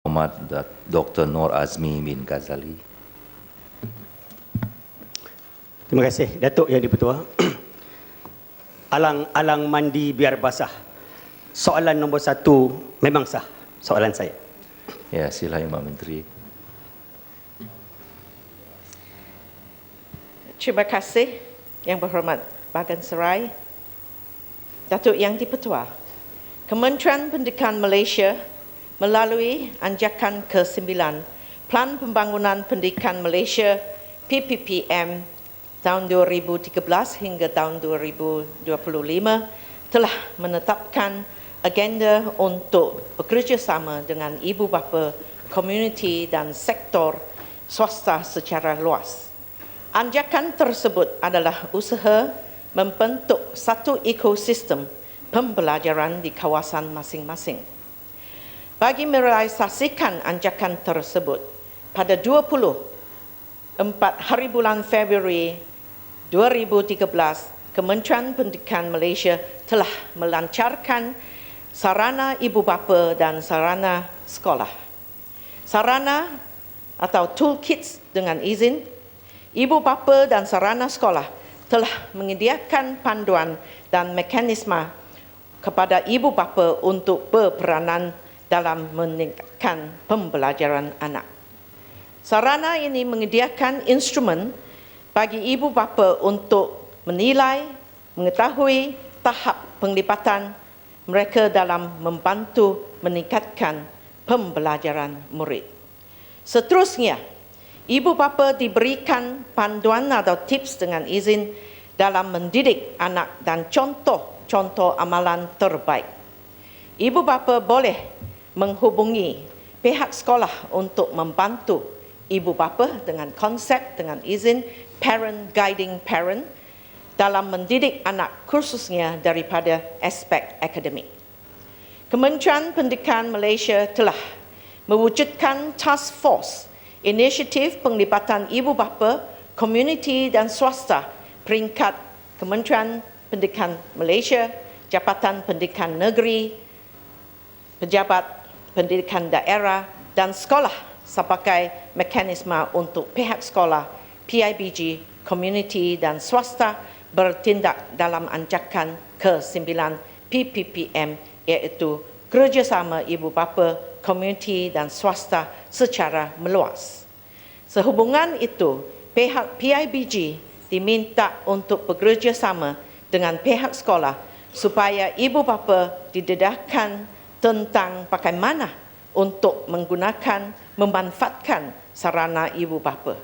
Muhammad Dr. Nur Azmi bin Ghazali. Terima kasih Datuk Yang di-Pertua. Alang-alang mandi biar basah. Soalan nombor 1 memang sah soalan saya. Ya, sila Imam Menteri. Terima kasih Yang Berhormat Bagan Serai, Datuk Yang di-Pertua. Kementerian Pendidikan Malaysia melalui anjakan ke-9 Plan Pembangunan Pendidikan Malaysia PPPM tahun 2013 hingga tahun 2025 telah menetapkan agenda untuk bekerjasama dengan ibu bapa, komuniti dan sektor swasta secara luas. Anjakan tersebut adalah usaha membentuk satu ekosistem pembelajaran di kawasan masing-masing. Bagi merealisasikan anjakan tersebut, pada 24 hari bulan Februari 2013, Kementerian Pendidikan Malaysia telah melancarkan sarana ibu bapa dan sarana sekolah. Sarana atau toolkits dengan izin, ibu bapa dan sarana sekolah telah menyediakan panduan dan mekanisme kepada ibu bapa untuk berperanan dalam meningkatkan pembelajaran anak. Sarana ini menyediakan instrumen bagi ibu bapa untuk menilai, mengetahui tahap penglibatan mereka dalam membantu meningkatkan pembelajaran murid. Seterusnya, ibu bapa diberikan panduan atau tips dengan izin dalam mendidik anak dan contoh-contoh amalan terbaik. Ibu bapa boleh menghubungi pihak sekolah untuk membantu ibu bapa dengan konsep dengan izin parent guiding parent dalam mendidik anak khususnya daripada aspek akademik. Kementerian Pendidikan Malaysia telah mewujudkan task force inisiatif penglibatan ibu bapa, komuniti dan swasta peringkat Kementerian Pendidikan Malaysia, Jabatan Pendidikan Negeri, Pejabat Pendidikan Daerah dan sekolah sebagai mekanisme untuk pihak sekolah, PIBG, komuniti dan swasta bertindak dalam anjakan ke-9 PPPM iaitu kerjasama ibu bapa, komuniti dan swasta secara meluas. Sehubungan itu, pihak PIBG diminta untuk bekerjasama dengan pihak sekolah supaya ibu bapa didedahkan tentang bagaimana untuk menggunakan, memanfaatkan sarana ibu bapa.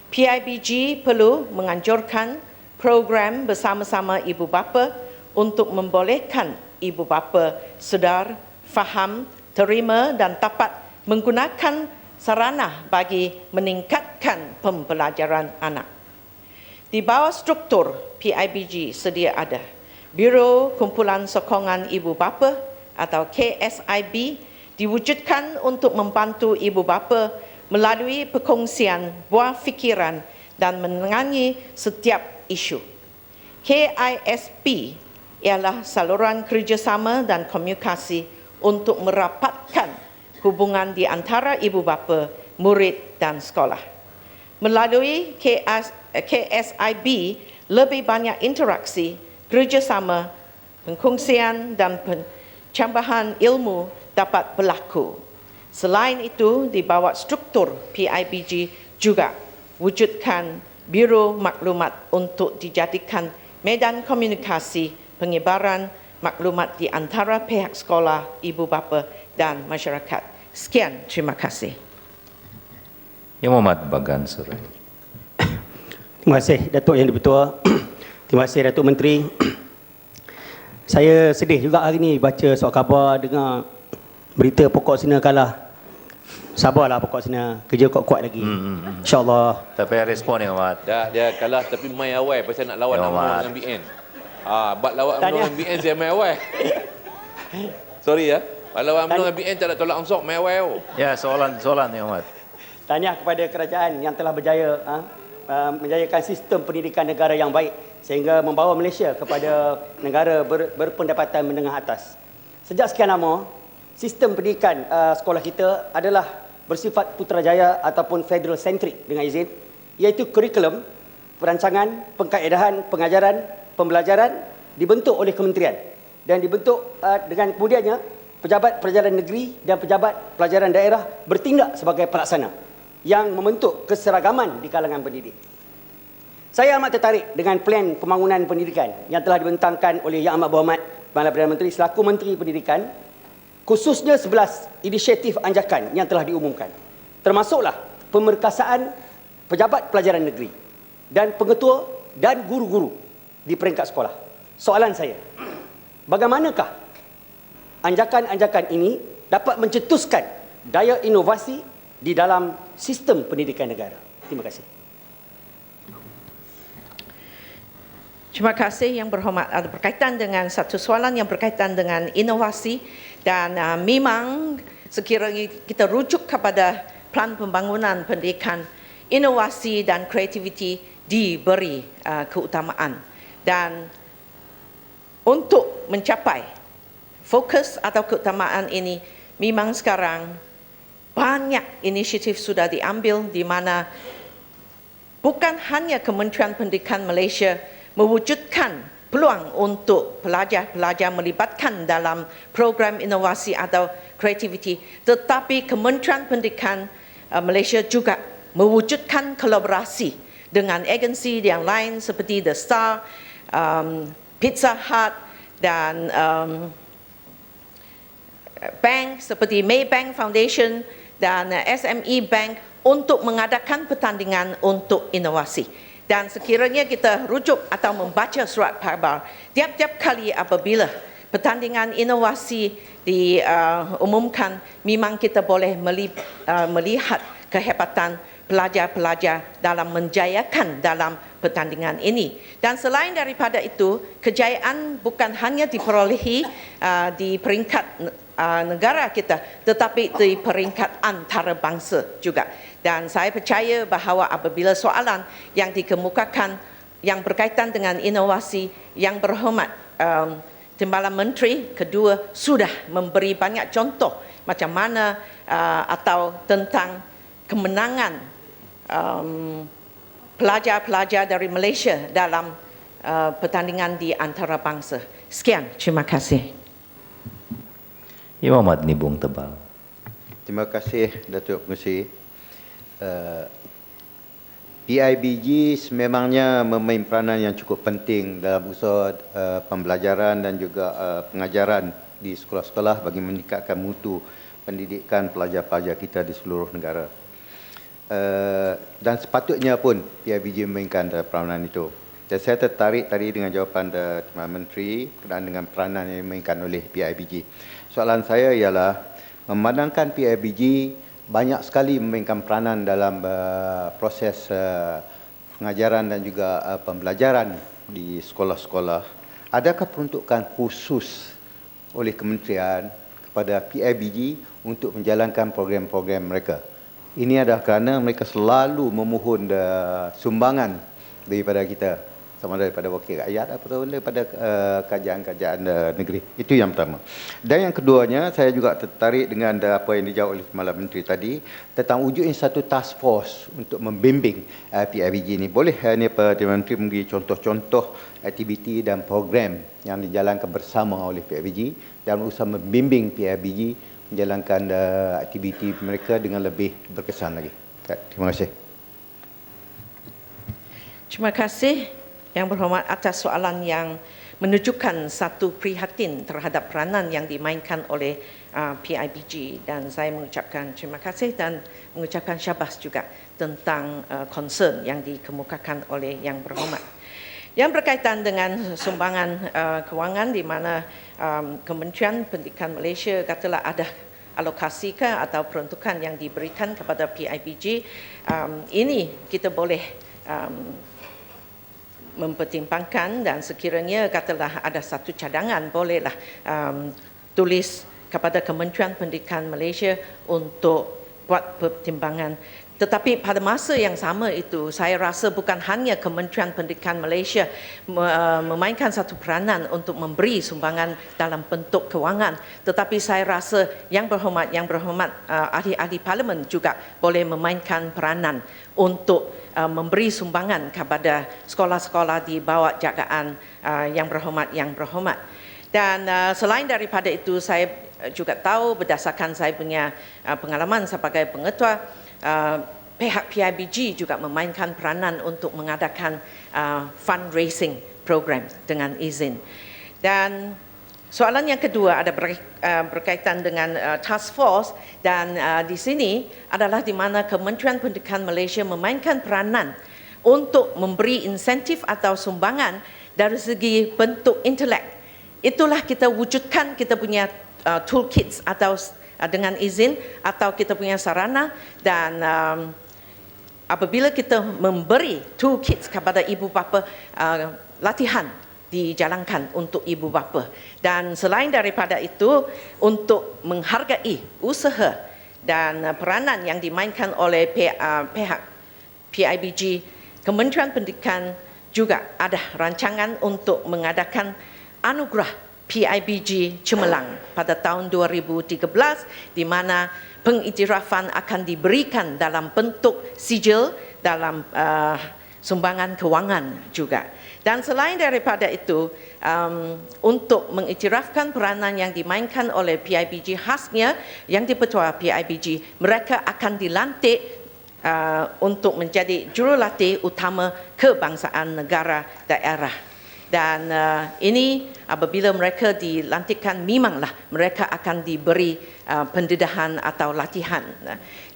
PIBG perlu menganjurkan program bersama-sama ibu bapa untuk membolehkan ibu bapa sedar, faham, terima dan dapat menggunakan sarana bagi meningkatkan pembelajaran anak. Di bawah struktur PIBG sedia ada Biro Kumpulan Sokongan Ibu Bapa atau KSIB diwujudkan untuk membantu ibu bapa melalui perkongsian buah fikiran dan menangani setiap isu. KISP ialah saluran kerjasama dan komunikasi untuk merapatkan hubungan di antara ibu bapa, murid dan sekolah. Melalui KSIB, lebih banyak interaksi, kerjasama, pengkongsian dan pencambahan ilmu dapat berlaku. Selain itu, di bawah struktur PIBG juga wujudkan Biro Maklumat untuk dijadikan medan komunikasi penyebaran maklumat di antara pihak sekolah, ibu bapa dan masyarakat. Sekian, terima kasih. Yang Muhammad Bagan Serai. Terima kasih Datuk Yang di-Pertua. Terima kasih Datuk Menteri. Saya sedih juga hari ini baca surat khabar dengar berita pokok Sina kalah. Sabarlah pokok Sina, kerja kuat-kuat lagi. InsyaAllah. Tak payah respon Yang Muhammad. Dia kalah tapi main awal pasal nak lawan Ya, UMNO Mat. dengan BN. Buat lawan UMNO Tanya. dengan BN saya main awal. Sorry ya. Buat lawan UMNO dengan BN tak ada tolak ansur main awal. Ya, soalan Yang Muhammad. Tahniah kepada kerajaan yang telah berjaya menjayakan sistem pendidikan negara yang baik sehingga membawa Malaysia kepada negara berpendapatan menengah atas. Sejak sekian lama, sistem pendidikan sekolah kita adalah bersifat putrajaya ataupun federal centric dengan izin, iaitu kurikulum, perancangan, pengkaedahan, pengajaran, pembelajaran dibentuk oleh kementerian dan dibentuk dengan kemudiannya pejabat pelajaran negeri dan pejabat pelajaran daerah bertindak sebagai pelaksana yang membentuk keseragaman di kalangan pendidik. Saya amat tertarik dengan plan pembangunan pendidikan yang telah dibentangkan oleh Yang Amat Berhormat Kepala Perdana Menteri selaku Menteri Pendidikan, khususnya 11 inisiatif anjakan yang telah diumumkan. Termasuklah pemerkasaan pejabat pelajaran negeri dan pengetua dan guru-guru di peringkat sekolah. Soalan saya, bagaimanakah anjakan-anjakan ini dapat mencetuskan daya inovasi di dalam sistem pendidikan negara? Terima kasih. Terima kasih Yang Berhormat. Ada berkaitan dengan satu soalan yang berkaitan dengan inovasi dan memang sekiranya kita rujuk kepada plan pembangunan pendidikan, inovasi dan kreativiti diberi keutamaan. Dan untuk mencapai fokus atau keutamaan ini, memang sekarang banyak inisiatif sudah diambil di mana bukan hanya Kementerian Pendidikan Malaysia mewujudkan peluang untuk pelajar-pelajar melibatkan dalam program inovasi atau kreativiti, tetapi Kementerian Pendidikan Malaysia juga mewujudkan kolaborasi dengan agensi yang lain seperti The Star, Pizza Hut dan bank seperti Maybank Foundation dan SME Bank untuk mengadakan pertandingan untuk inovasi. Dan sekiranya kita rujuk atau membaca surat khabar, tiap-tiap kali apabila pertandingan inovasi diumumkan, memang kita boleh melihat kehebatan pelajar-pelajar dalam menjayakan dalam pertandingan ini. Dan selain daripada itu, kejayaan bukan hanya diperolehi di peringkat negara kita, tetapi di peringkat antarabangsa juga. Dan saya percaya bahawa apabila soalan yang dikemukakan yang berkaitan dengan inovasi, Yang Berhormat Timbalan Menteri kedua sudah memberi banyak contoh macam mana atau tentang kemenangan pelajar-pelajar dari Malaysia dalam pertandingan di antarabangsa. Sekian, terima kasih. Yang Amat Nibong Tebal. Terima kasih Datuk Pengerusi. PIBG sememangnya memain peranan yang cukup penting dalam usaha pembelajaran dan juga pengajaran di sekolah-sekolah bagi meningkatkan mutu pendidikan pelajar-pelajar kita di seluruh negara. Dan sepatutnya pun PIBG memainkan peranan itu. Dan saya tertarik tadi dengan jawapan Timbalan Menteri berkenaan dengan peranan yang dimainkan oleh PIBG. Soalan saya ialah memandangkan PIBG banyak sekali memainkan peranan dalam proses pengajaran dan juga pembelajaran di sekolah-sekolah. Adakah peruntukan khusus oleh kementerian kepada PIBG untuk menjalankan program-program mereka? Ini adalah kerana mereka selalu memohon sumbangan daripada kita, sama daripada wakil rakyat atau daripada kerajaan-kerajaan negeri. Itu yang pertama. Dan yang keduanya, saya juga tertarik dengan apa yang dijawab oleh Timbalan Menteri tadi tentang wujudnya satu task force untuk membimbing PIBG ini. Boleh Timbalan Menteri memberi contoh-contoh aktiviti dan program yang dijalankan bersama oleh PIBG dan usaha membimbing PIBG menjalankan aktiviti mereka dengan lebih berkesan lagi. Terima kasih. Terima kasih Yang Berhormat atas soalan yang menunjukkan satu prihatin terhadap peranan yang dimainkan oleh PIBG, dan saya mengucapkan terima kasih dan mengucapkan syabas juga tentang concern yang dikemukakan oleh Yang Berhormat. Yang berkaitan dengan sumbangan kewangan di mana Kementerian Pendidikan Malaysia katalah ada alokasi ke atau peruntukan yang diberikan kepada PIBG, ini kita boleh mempertimbangkan, dan sekiranya katalah ada satu cadangan, bolehlah tulis kepada Kementerian Pendidikan Malaysia untuk buat pertimbangan. Tetapi pada masa yang sama itu, saya rasa bukan hanya Kementerian Pendidikan Malaysia memainkan satu peranan untuk memberi sumbangan dalam bentuk kewangan, tetapi saya rasa Yang Berhormat ahli-ahli Parlimen juga boleh memainkan peranan untuk memberi sumbangan kepada sekolah-sekolah di bawah jagaan Yang Berhormat. Dan selain daripada itu, saya juga tahu berdasarkan saya punya pengalaman sebagai pengetua, pihak PIBG juga memainkan peranan untuk mengadakan fundraising program dengan izin. Dan soalan yang kedua ada berkaitan dengan task force, dan di sini adalah di mana Kementerian Pendidikan Malaysia memainkan peranan untuk memberi insentif atau sumbangan dari segi bentuk intelek. Itulah kita wujudkan kita punya toolkits atau dengan izin atau kita punya sarana, dan apabila kita memberi toolkits kepada ibu bapa, latihan dijalankan untuk ibu bapa. Dan selain daripada itu, untuk menghargai usaha dan peranan yang dimainkan oleh pihak PIBG, Kementerian Pendidikan juga ada rancangan untuk mengadakan anugerah PIBG Cemerlang pada tahun 2013, di mana pengiktirafan akan diberikan dalam bentuk sijil dalam sumbangan kewangan juga. Dan selain daripada itu, untuk mengiktirafkan peranan yang dimainkan oleh PIBG, khasnya yang di-Pertua PIBG, mereka akan dilantik untuk menjadi jurulatih utama kebangsaan negara daerah. Dan ini apabila mereka dilantikkan, memanglah mereka akan diberi pendedahan atau latihan.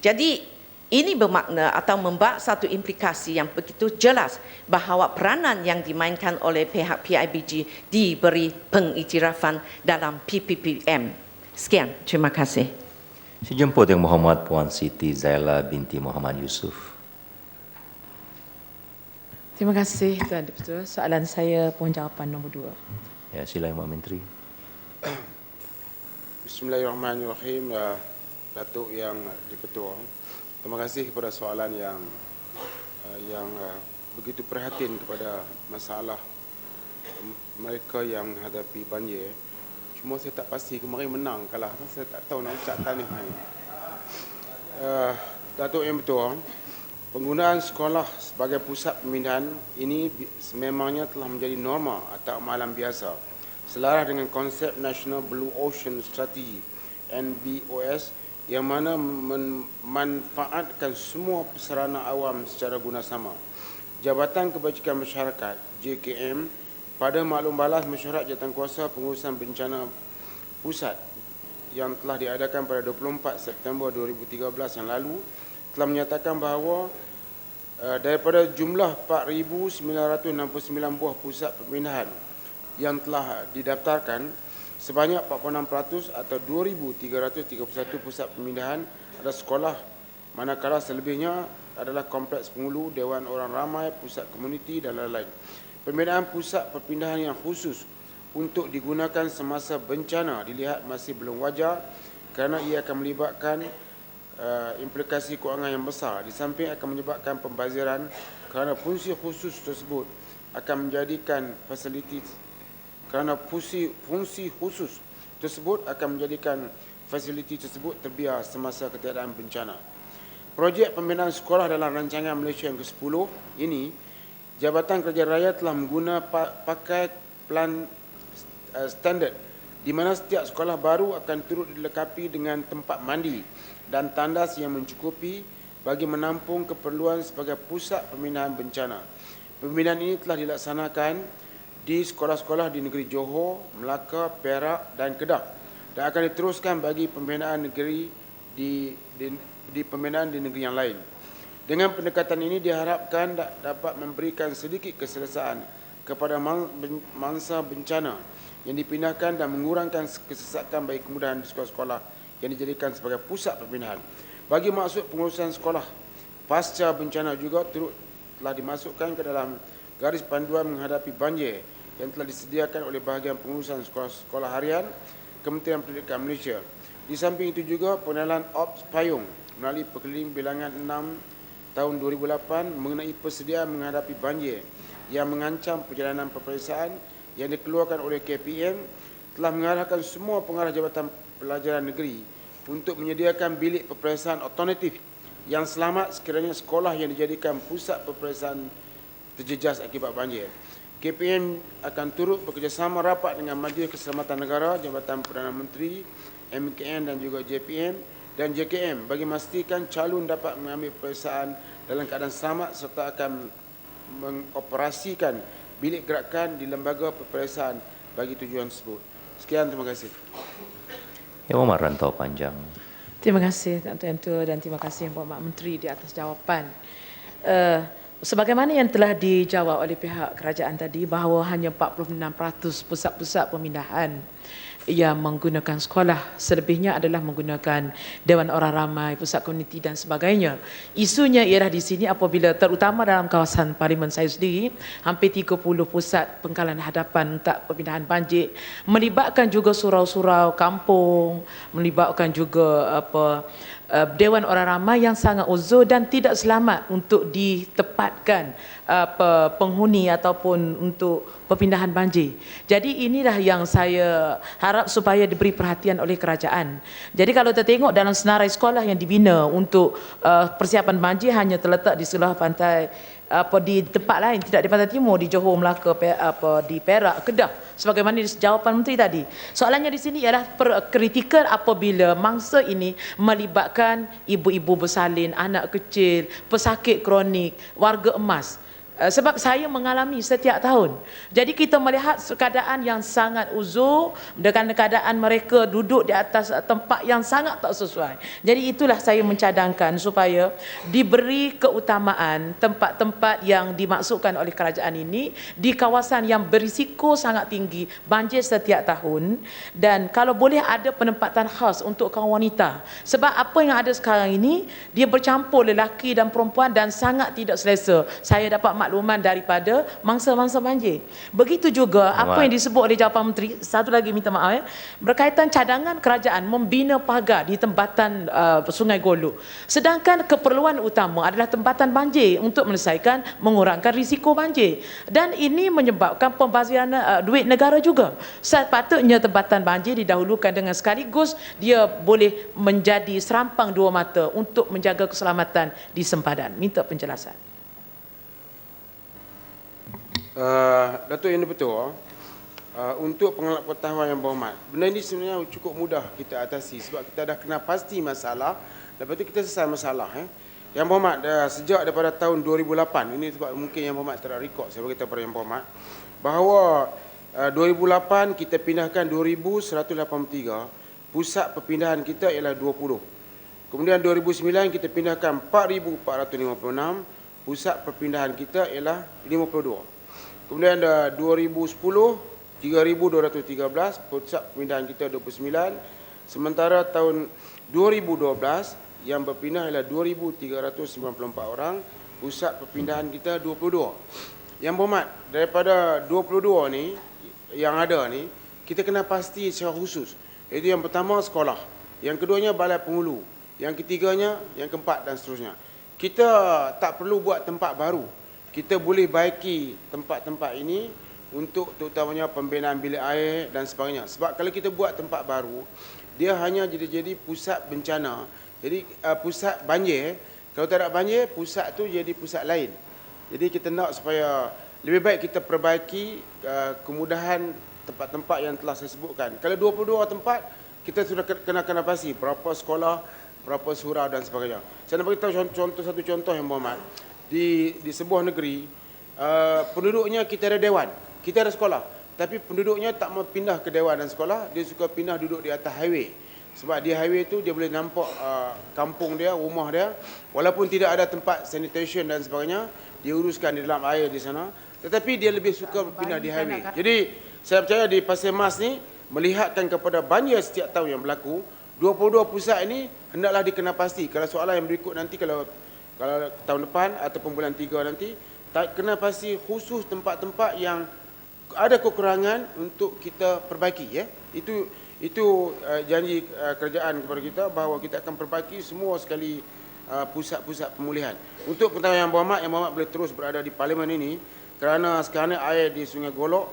Jadi ini bermakna atau membawa satu implikasi yang begitu jelas bahawa peranan yang dimainkan oleh pihak PIBG diberi pengiktirafan dalam PPPM. Sekian, terima kasih. Sejemput Yang Berhormat Puan Siti Zaila binti Muhammad Yusof. Terima kasih Tuan Dipertua. Soalan saya pohon jawapan nombor 2. Ya, sila Yang Berhormat Menteri. Bismillahirrahmanirrahim. Datuk Yang Dipertua, terima kasih kepada soalan yang begitu prihatin kepada masalah mereka yang menghadapi banjir. Cuma saya tak pasti kemarin menang kalah, saya tak tahu nak ucap tahniah hari. Datuk Yang Bertuah, penggunaan sekolah sebagai pusat pemindahan ini sememangnya telah menjadi norma atau amalan biasa selaras dengan konsep National Blue Ocean Strategy NBOS yang mana memanfaatkan semua sarana awam secara guna sama. Jabatan Kebajikan Masyarakat JKM pada maklum balas mesyuarat Jawatankuasa Pengurusan Bencana Pusat yang telah diadakan pada 24 September 2013 yang lalu telah menyatakan bahawa daripada jumlah 4,969 buah pusat pemindahan yang telah didaftarkan, sebanyak 46% atau 2,331 pusat pemindahan adalah sekolah, manakala selebihnya adalah kompleks penghulu, Dewan Orang Ramai, pusat komuniti dan lain-lain. Pembinaan pusat perpindahan yang khusus untuk digunakan semasa bencana dilihat masih belum wajar kerana ia akan melibatkan implikasi kewangan yang besar. Di samping akan menyebabkan pembaziran kerana fungsi khusus tersebut akan menjadikan fasiliti tersebut terbiar semasa ketiadaan bencana. Projek pembinaan sekolah dalam rancangan Malaysia yang ke-10 ini, Jabatan Kerajaan Raya telah pakai plan standard di mana setiap sekolah baru akan turut dilengkapi dengan tempat mandi dan tandas yang mencukupi bagi menampung keperluan sebagai pusat pemindahan bencana. Pembinaan ini telah dilaksanakan di sekolah-sekolah di negeri Johor, Melaka, Perak dan Kedah dan akan diteruskan bagi pembinaan negeri di pembinaan di negeri yang lain. Dengan pendekatan ini diharapkan dapat memberikan sedikit keselesaan kepada mangsa bencana yang dipindahkan dan mengurangkan kesesakan bagi kemudahan di sekolah-sekolah yang dijadikan sebagai pusat perpindahan. Bagi maksud pengurusan sekolah pasca bencana juga telah dimasukkan ke dalam garis panduan menghadapi banjir yang telah disediakan oleh bahagian pengurusan sekolah harian Kementerian Pendidikan Malaysia. Di samping itu juga pengenalan Ops Payung melalui Perkeliling Bilangan 6 tahun 2008 mengenai persediaan menghadapi banjir yang mengancam perjalanan peperiksaan yang dikeluarkan oleh KPM telah mengarahkan semua pengarah Jabatan Pelajaran Negeri untuk menyediakan bilik peperiksaan alternatif yang selamat sekiranya sekolah yang dijadikan pusat peperiksaan terjejas akibat banjir. KPM akan turut bekerjasama rapat dengan Majlis Keselamatan Negara, Jabatan Perdana Menteri, MKN dan juga JPM dan JKM bagi memastikan calon dapat mengambil peperiksaan dalam keadaan selamat serta akan mengoperasikan bilik gerakan di lembaga peperiksaan bagi tujuan tersebut. Sekian, terima kasih. Yang Muhammad Rantau Panjang. Terima kasih Tuan dan terima kasih Yang Berhormat Menteri di atas jawapan. Sebagaimana yang telah dijawab oleh pihak kerajaan tadi bahawa hanya 46% pusat-pusat pemindahan yang menggunakan sekolah, selebihnya adalah menggunakan Dewan Orang Ramai, pusat komuniti dan sebagainya. Isunya ialah di sini apabila terutama dalam kawasan parlimen saya sendiri, hampir 30 pusat pengkalan hadapan untuk pemindahan banjir, melibatkan juga surau-surau kampung, melibatkan juga Dewan Orang Ramai yang sangat uzur dan tidak selamat untuk ditempatkan penghuni ataupun untuk perpindahan banjir. Jadi inilah yang saya harap supaya diberi perhatian oleh kerajaan. Jadi kalau kita tengok dalam senarai sekolah yang dibina untuk persiapan banjir hanya terletak di sebelah pantai di tempat lain, tidak di Pantai Timur, di Johor, Melaka, di Perak, Kedah, sebagaimana jawapan Menteri tadi. Soalannya di sini ialah kritikal apabila mangsa ini melibatkan ibu-ibu bersalin, anak kecil, pesakit kronik, warga emas. Sebab saya mengalami setiap tahun. Jadi kita melihat keadaan yang sangat uzur dengan keadaan mereka duduk di atas tempat yang sangat tak sesuai. Jadi itulah saya mencadangkan supaya diberi keutamaan tempat-tempat yang dimaksudkan oleh kerajaan ini di kawasan yang berisiko sangat tinggi banjir setiap tahun, dan kalau boleh ada penempatan khas untuk kaum wanita. Sebab apa yang ada sekarang ini dia bercampur lelaki dan perempuan dan sangat tidak selesa. Saya dapat makluman daripada mangsa-mangsa banjir. Begitu juga apa yang disebut oleh jawapan Menteri, satu lagi minta maaf berkaitan cadangan kerajaan membina pagar di tempatan Sungai Golu. Sedangkan keperluan utama adalah tempatan banjir untuk menyelesaikan mengurangkan risiko banjir. Dan ini menyebabkan pembaziran duit negara juga. Sepatutnya tempatan banjir didahulukan dengan sekaligus dia boleh menjadi serampang dua mata untuk menjaga keselamatan di sempadan. Minta penjelasan. Datuk Yang Dipertua, untuk pengetahuan Yang Berhormat, benda ini sebenarnya cukup mudah kita atasi sebab kita dah kena pasti masalah, lepas itu kita selesai masalah. Yang Berhormat, sejak daripada tahun 2008, ini sebab mungkin Yang Berhormat tidak rekod, saya beritahu kepada Yang Berhormat, bahawa 2008 kita pindahkan 2,183, pusat perpindahan kita ialah 20. Kemudian 2009 kita pindahkan 4,456, pusat perpindahan kita ialah 52. Kemudian 2010, 3,213, pusat pemindahan kita 29. Sementara tahun 2012, yang berpindah ialah 2,394 orang, pusat perpindahan kita 22. Yang Berhormat, daripada 22 ni, yang ada ni, kita kena pasti secara khusus. Itu yang pertama, sekolah. Yang keduanya, balai penghulu. Yang ketiganya, yang keempat dan seterusnya. Kita tak perlu buat tempat baru. Kita boleh baiki tempat-tempat ini untuk terutamanya pembinaan bilik air dan sebagainya. Sebab kalau kita buat tempat baru, dia hanya jadi pusat bencana. Jadi pusat banjir, kalau tak ada banjir, pusat tu jadi pusat lain. Jadi kita nak supaya lebih baik kita perbaiki kemudahan tempat-tempat yang telah saya sebutkan. Kalau 22 tempat, kita sudah kena pasti berapa sekolah, berapa surau dan sebagainya. Saya nak beritahu satu contoh Yang Berhormat. Di sebuah negeri, penduduknya kita ada dewan, kita ada sekolah, tapi penduduknya tak mau pindah ke dewan dan sekolah, dia suka pindah duduk di atas highway. Sebab di highway tu dia boleh nampak kampung dia, rumah dia, walaupun tidak ada tempat sanitation dan sebagainya, dia uruskan di dalam air di sana, tetapi dia lebih suka pindah di highway. Jadi saya percaya di Pasir Mas ni, melihatkan kepada banjir setiap tahun yang berlaku, 22 pusat ini hendaklah dikena pasti. Kalau soalan yang berikut nanti, kalau tahun depan ataupun bulan 3 nanti, tak kena pasti khusus tempat-tempat yang ada kekurangan untuk kita perbaiki. Itu janji kerajaan kepada kita bahawa kita akan perbaiki semua sekali pusat-pusat pemulihan. Untuk pengetahuan Yang Berhormat boleh terus berada di Parlimen ini kerana sekarang air di Sungai Golok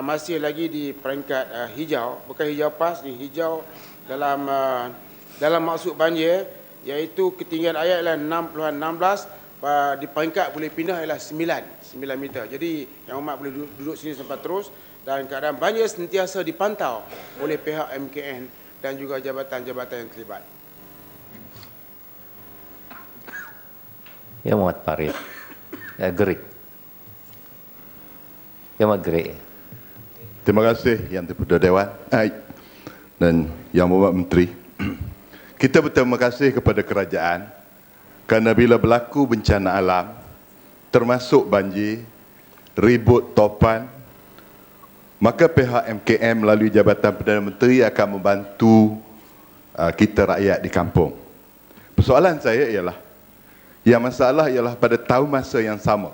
masih lagi di peringkat hijau, bukan hijau pas, ni hijau dalam maksud banjir, iaitu ketinggian air ialah 6.16, di peringkat boleh pindah ialah 9 meter. Jadi Yang Berhormat boleh duduk sini sampai terus, dan keadaan banjir sentiasa dipantau oleh pihak MKN dan juga jabatan-jabatan yang terlibat. Yang Berhormat Parit. Gerik. Yang Berhormat Gerik. Terima kasih Yang Dipertua Dewan dan Yang Berhormat Menteri. Kita berterima kasih kepada kerajaan kerana bila berlaku bencana alam, termasuk banjir, ribut topan, maka pihak MKM melalui Jabatan Perdana Menteri akan membantu kita rakyat di kampung. Persoalan saya ialah, masalah ialah pada tahun masa yang sama,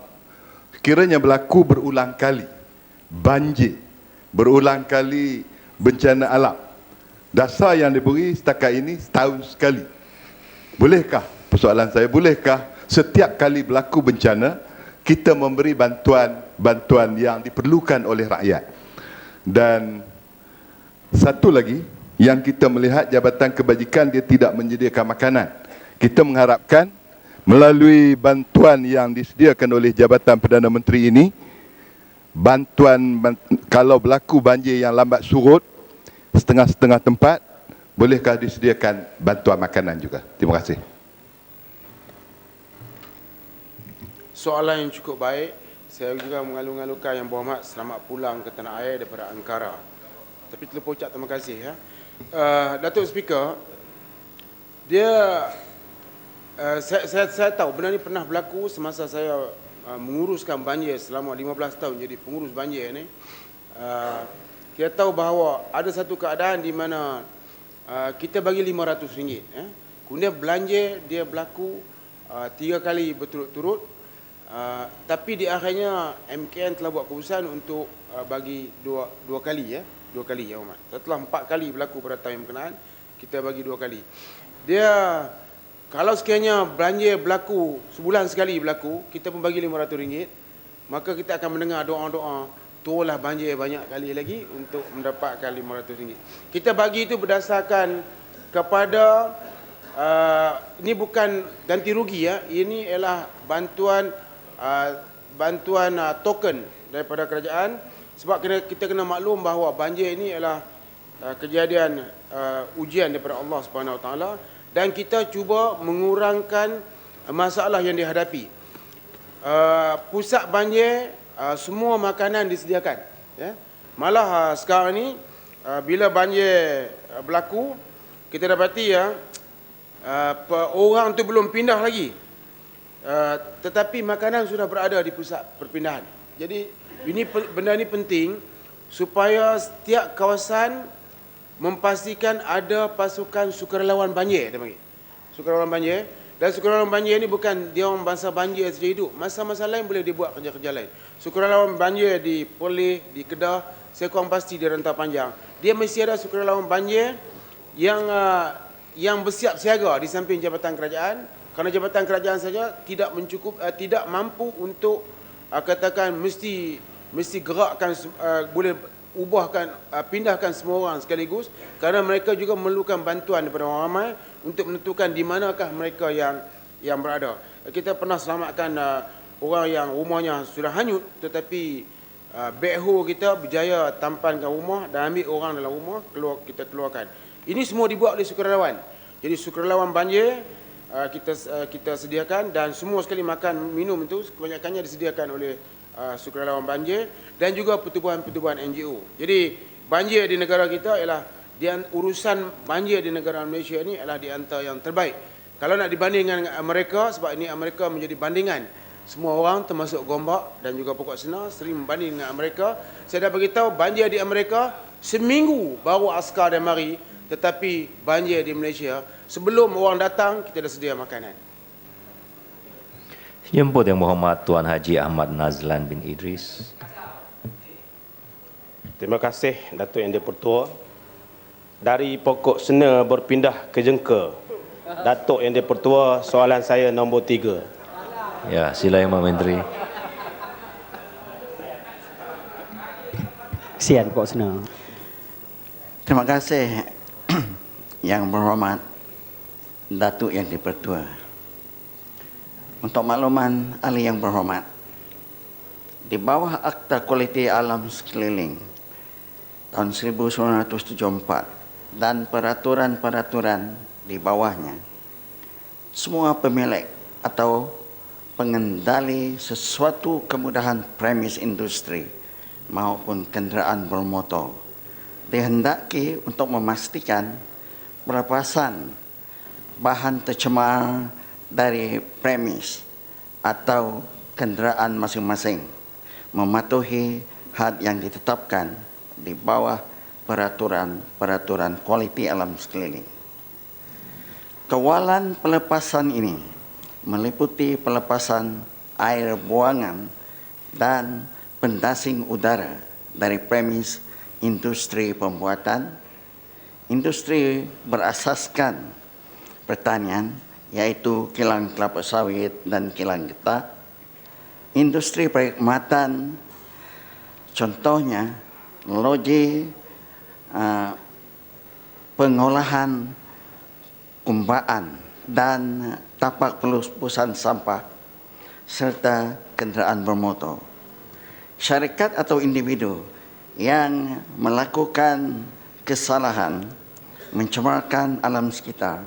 kiranya berlaku berulang kali banjir, berulang kali bencana alam. Dasar yang diberi setakat ini setahun sekali. Bolehkah, persoalan saya, bolehkah setiap kali berlaku bencana kita memberi bantuan yang diperlukan oleh rakyat? Dan satu lagi yang kita melihat, Jabatan Kebajikan dia tidak menyediakan makanan. Kita mengharapkan melalui bantuan yang disediakan oleh Jabatan Perdana Menteri ini, bantuan kalau berlaku banjir yang lambat surut setengah-setengah tempat, bolehkah disediakan bantuan makanan juga? Terima kasih. Soalan yang cukup baik. Saya juga mengalu-alukan Yang Berhormat selamat pulang ke tanah air daripada Ankara. Tapi terlupa ucap terima kasih ya. Datuk Speaker, saya tahu benda ni pernah berlaku semasa saya menguruskan banjir selama 15 tahun jadi pengurus banjir ni. Kita tahu bahawa ada satu keadaan di mana kita bagi RM500. Kemudian belanja dia berlaku 3 kali berturut-turut. Tapi di akhirnya MKN telah buat keputusan untuk bagi dua kali ya. 2 kali ya Umat. Setelah 4 kali berlaku pada tahun yang berkenaan, kita bagi 2 kali. Dia kalau sekiranya belanja berlaku sebulan sekali berlaku, kita pun bagi RM500, maka kita akan mendengar doa-doa turunlah banjir banyak kali lagi untuk mendapatkan RM500. Kita bagi itu berdasarkan kepada ini bukan ganti rugi ya, ini ialah bantuan token daripada kerajaan, sebab kita kena maklum bahawa banjir ini ialah kejadian ujian daripada Allah Subhanahu Wa Taala, dan kita cuba mengurangkan masalah yang dihadapi. Pusat banjir semua makanan disediakan ya. Malah sekarang ni bila banjir berlaku, kita dapati ya orang tu belum pindah lagi. Tetapi makanan sudah berada di pusat perpindahan. Jadi benda ni penting supaya setiap kawasan memastikan ada pasukan sukarelawan banjir, dia panggil. Sukarelawan banjir. Dan sukarelawan banjir ni bukan dia orang bangsa banjir saja hidup. Masa-masa lain boleh dibuat kerja-kerja lain. Sukarelawan banjir di Perlis, di Kedah, saya kurang pasti di Rantau Panjang. Dia mesti ada sukarelawan banjir yang bersiap siaga di samping jabatan kerajaan. Kerana jabatan kerajaan saja tidak mampu untuk katakan mesti gerakkan boleh pindahkan semua orang sekaligus, kerana mereka juga memerlukan bantuan daripada orang ramai untuk menentukan di manakah mereka yang berada. Kita pernah selamatkan orang yang rumahnya sudah hanyut, tetapi backhoe kita berjaya tampankan rumah dan ambil orang dalam rumah, kita keluarkan. Ini semua dibuat oleh sukarelawan. Jadi sukarelawan banjir kita sediakan, dan semua sekali makan minum itu kebanyakannya disediakan oleh sukarelawan banjir dan juga pertubuhan-pertubuhan NGO. Jadi banjir di negara kita ialah urusan banjir di negara Malaysia ini adalah di antara yang terbaik. Kalau nak dibandingkan dengan Amerika, sebab ini Amerika menjadi bandingan. Semua orang termasuk Gombak dan juga Pokok Senar sering membanding dengan Amerika. Saya dah beritahu banjir di Amerika seminggu baru askar dia mari, tetapi banjir di Malaysia sebelum orang datang kita dah sedia makanan. Jemput Yang Berhormat Tuan Haji Ahmad Nazlan bin Idris. Terima kasih Datuk Yang Dipertua. dari pokok sena berpindah ke jengka. Datuk Yang di-Pertua, soalan saya nombor 3. Ya, sila Yang Menteri. Kesian pokok sena. Terima kasih Yang Berhormat Datuk Yang di-Pertua. Untuk makluman ahli yang berhormat, di bawah Akta Kualiti Alam Sekeliling tahun 1974 dan peraturan-peraturan di bawahnya, semua pemilik atau pengendali sesuatu kemudahan premis industri maupun kenderaan bermotor dihendaki untuk memastikan pelepasan bahan tercemar dari premis atau kenderaan masing-masing mematuhi had yang ditetapkan di bawah peraturan kualiti alam sekeliling. Kawalan pelepasan ini meliputi pelepasan air buangan dan pendasing udara dari premis industri pembuatan, industri berasaskan pertanian, yaitu kilang kelapa sawit dan kilang getah, industri perkhidmatan, contohnya loji, pengolahan kumbaan dan tapak pelupusan sampah, serta kenderaan bermotor. Syarikat atau individu yang melakukan kesalahan mencemarkan alam sekitar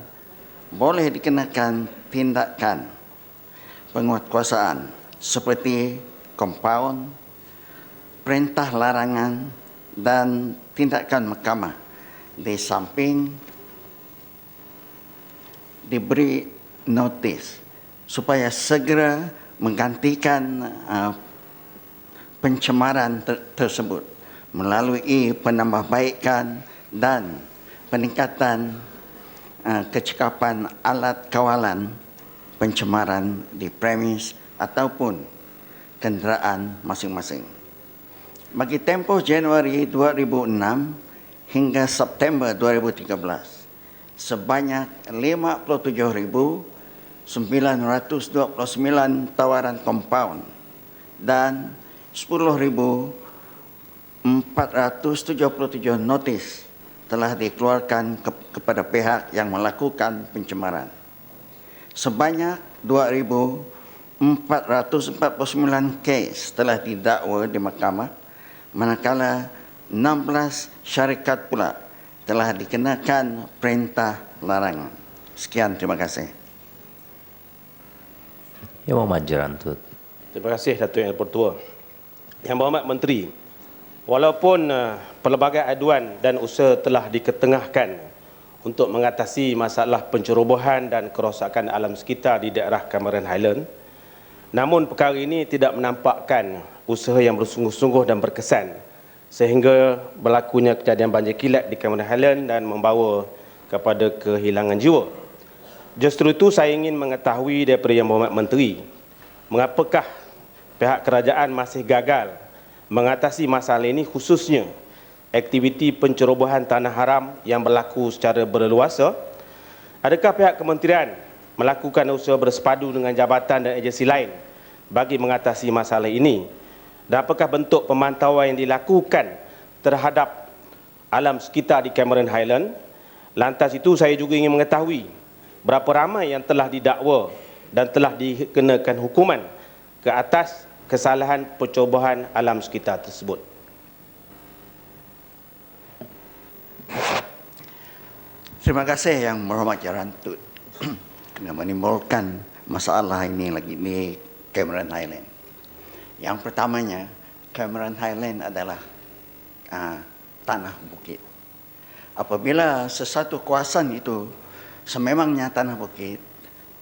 boleh dikenakan tindakan penguatkuasaan seperti kompaun, perintah larangan dan tindakan mahkamah, di samping diberi notis supaya segera menggantikan pencemaran tersebut melalui penambahbaikan dan peningkatan kecekapan alat kawalan pencemaran di premis ataupun kenderaan masing-masing. Bagi tempoh Januari 2006 hingga September 2013, sebanyak 57.929 tawaran kompaun dan 10.477 notis telah dikeluarkan kepada pihak yang melakukan pencemaran. Sebanyak 2.449 kes telah didakwa di mahkamah, manakala 16 syarikat pula telah dikenakan perintah larangan. Sekian, terima kasih. Yang Berhormat Jerantut. Terima kasih Datuk Yang di-Pertua. Yang Berhormat Menteri, walaupun pelbagai aduan dan usaha telah diketengahkan untuk mengatasi masalah pencerobohan dan kerosakan alam sekitar di daerah Cameron Highland, namun perkara ini tidak menampakkan usaha yang bersungguh-sungguh dan berkesan sehingga berlakunya kejadian banjir kilat di Cameron Highland dan membawa kepada kehilangan jiwa. Justru itu saya ingin mengetahui daripada Yang Berhormat Menteri, mengapakah pihak kerajaan masih gagal mengatasi masalah ini, khususnya aktiviti pencerobohan tanah haram yang berlaku secara berleluasa? Adakah pihak kementerian melakukan usaha bersepadu dengan jabatan dan agensi lain bagi mengatasi masalah ini? Dan apakah bentuk pemantauan yang dilakukan terhadap alam sekitar di Cameron Highland? Lantas itu saya juga ingin mengetahui berapa ramai yang telah didakwa dan telah dikenakan hukuman ke atas kesalahan pencerobohan alam sekitar tersebut. Terima kasih Yang Berhormat Jerantut kerana menimbulkan masalah ini lagi di Cameron Highland. Yang pertamanya, Cameron Highland adalah tanah bukit. Apabila sesuatu kawasan itu sememangnya tanah bukit,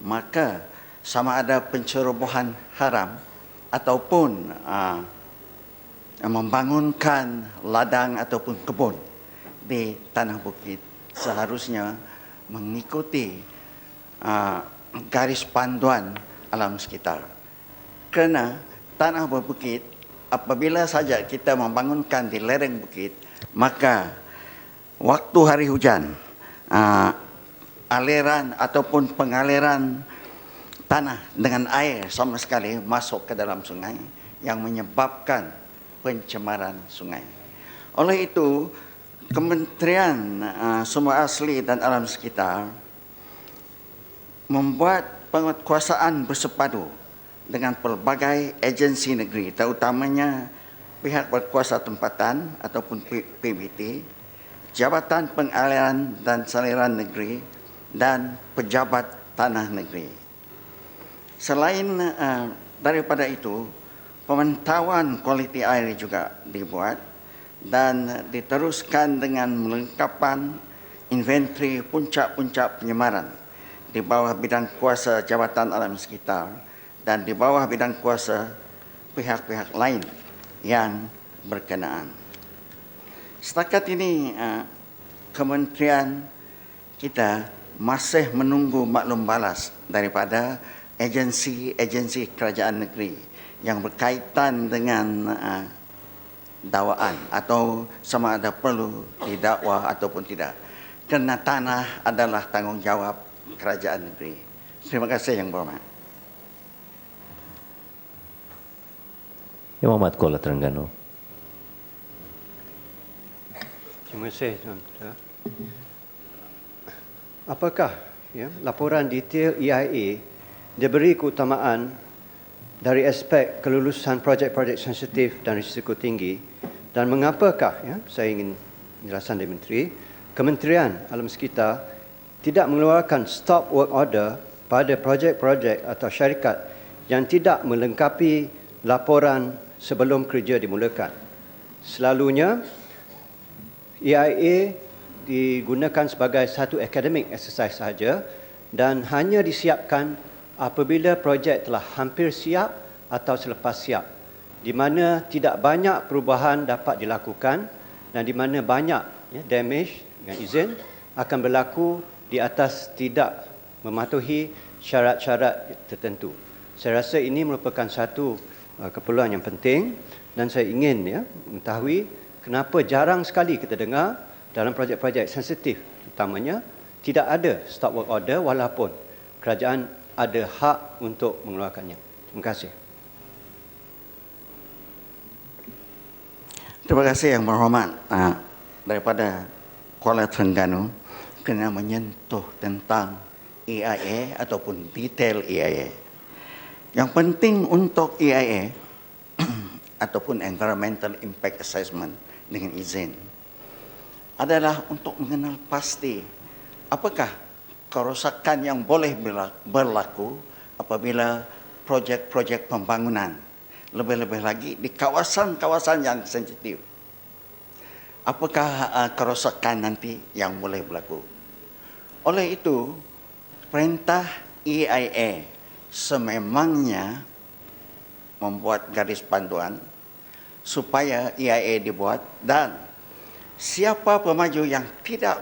maka sama ada pencerobohan haram ataupun membangunkan ladang ataupun kebun di tanah bukit, seharusnya mengikuti garis panduan alam sekitar. Kerana tanah berbukit, apabila saja kita membangunkan di lereng bukit, maka waktu hari hujan, aliran ataupun pengaliran tanah dengan air sama sekali masuk ke dalam sungai yang menyebabkan pencemaran sungai. Oleh itu, Kementerian Sumber Asli dan Alam Sekitar membuat penguatkuasaan bersepadu dengan pelbagai agensi negeri, terutamanya pihak berkuasa tempatan ataupun PBT, Jabatan Pengaliran dan Saliran Negeri dan pejabat tanah negeri. Selain daripada itu, pemantauan kualiti air juga dibuat dan diteruskan dengan melengkapan inventri puncak-puncak penyemaran di bawah bidang kuasa Jabatan Alam Sekitar dan di bawah bidang kuasa pihak-pihak lain yang berkenaan. Setakat ini, kementerian kita masih menunggu maklum balas daripada agensi-agensi kerajaan negeri yang berkaitan dengan dakwaan atau sama ada perlu didakwa ataupun tidak. Kerana tanah adalah tanggungjawab kerajaan negeri. Terima kasih Yang Berhormat. Yang Berhormat Kuala Terengganu. Terima kasih Tuan. Apakah laporan detail EIA diberi keutamaan dari aspek kelulusan projek-projek sensitif dan risiko tinggi, dan mengapakah, saya ingin penjelasan dari Menteri, Kementerian Alam Sekitar tidak mengeluarkan stop work order pada projek-projek atau syarikat yang tidak melengkapi laporan sebelum kerja dimulakan. Selalunya, EIA digunakan sebagai satu academic exercise sahaja dan hanya disiapkan apabila projek telah hampir siap atau selepas siap, di mana tidak banyak perubahan dapat dilakukan dan di mana banyak damage dengan izin akan berlaku di atas tidak mematuhi syarat-syarat tertentu. Saya rasa ini merupakan satu keperluan yang penting dan saya ingin mengetahui kenapa jarang sekali kita dengar dalam projek-projek sensitif utamanya tidak ada stop work order walaupun kerajaan ada hak untuk mengeluarkannya. Terima kasih. Terima kasih Yang Berhormat daripada Kuala Terengganu kena menyentuh tentang EIA ataupun detail EIA. Yang penting untuk EIA ataupun Environmental Impact Assessment dengan izin adalah untuk mengenal pasti apakah kerosakan yang boleh berlaku apabila projek-projek pembangunan, lebih-lebih lagi di kawasan-kawasan yang sensitif. Apakah kerosakan nanti yang boleh berlaku? Oleh itu, perintah EIA sememangnya membuat garis panduan supaya EIA dibuat dan siapa pemaju yang tidak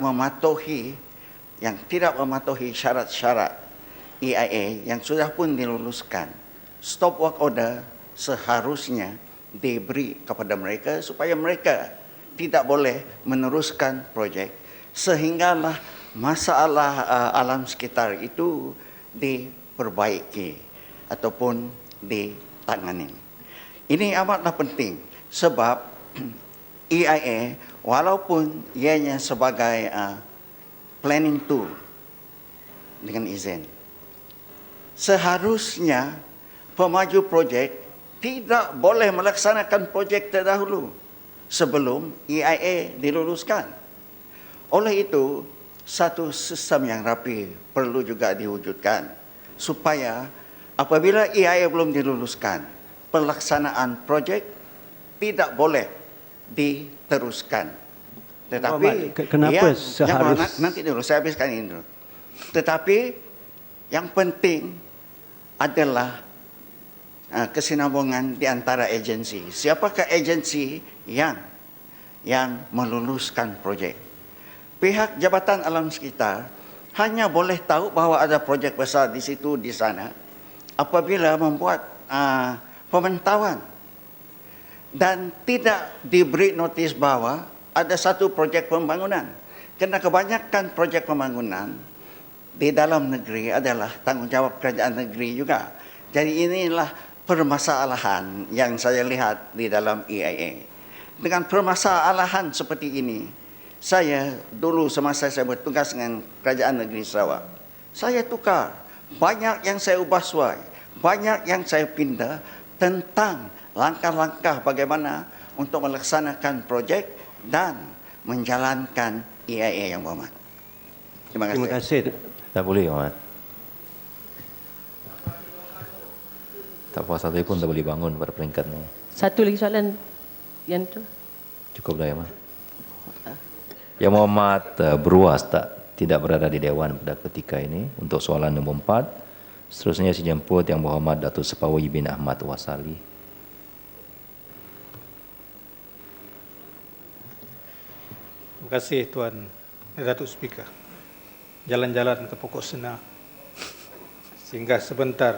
mematuhi syarat-syarat EIA yang sudah pun diluluskan, stop work order seharusnya diberi kepada mereka supaya mereka tidak boleh meneruskan projek sehinggalah masalah alam sekitar itu diperbaiki ataupun ditangani. Ini amatlah penting sebab EIA walaupun ianya sebagai planning tool dengan izin, seharusnya pemaju projek tidak boleh melaksanakan projek terdahulu sebelum EIA diluluskan. Oleh itu, satu sistem yang rapi perlu juga diwujudkan supaya apabila EIA belum diluluskan, pelaksanaan projek tidak boleh diteruskan. Tetapi kenapa seharusnya nanti dulu saya habiskan ini dulu. Tetapi yang penting adalah kesinambungan di antara agensi. Siapakah agensi yang meluluskan projek? Pihak Jabatan Alam Sekitar hanya boleh tahu bahawa ada projek besar di situ di sana apabila membuat pemantauan dan tidak diberi notis bahawa ada satu projek pembangunan. Kerana kebanyakan projek pembangunan di dalam negeri adalah tanggungjawab kerajaan negeri juga. Jadi inilah permasalahan yang saya lihat di dalam EIA. Dengan permasalahan seperti ini, saya dulu semasa saya bertugas dengan kerajaan negeri Sarawak, saya tukar. Banyak yang saya ubah suai, banyak yang saya pindah tentang langkah-langkah bagaimana untuk melaksanakan projek dan menjalankan EIA yang berhormat. Terima kasih. Terima kasih. Tak boleh, Yang Berhormat. Tak puas hati pun tak boleh bangun pada peringkat ni. Satu lagi soalan yang tu. Cukup dah, Yang Berhormat. Yang Berhormat beruas tidak berada di Dewan pada ketika ini untuk soalan nombor 4. Seterusnya saya jemput Yang Berhormat Datuk Sepawi bin Ahmad Wasali. Terima kasih Tuan Datuk Speaker. Jalan-jalan ke pokok sena sehingga sebentar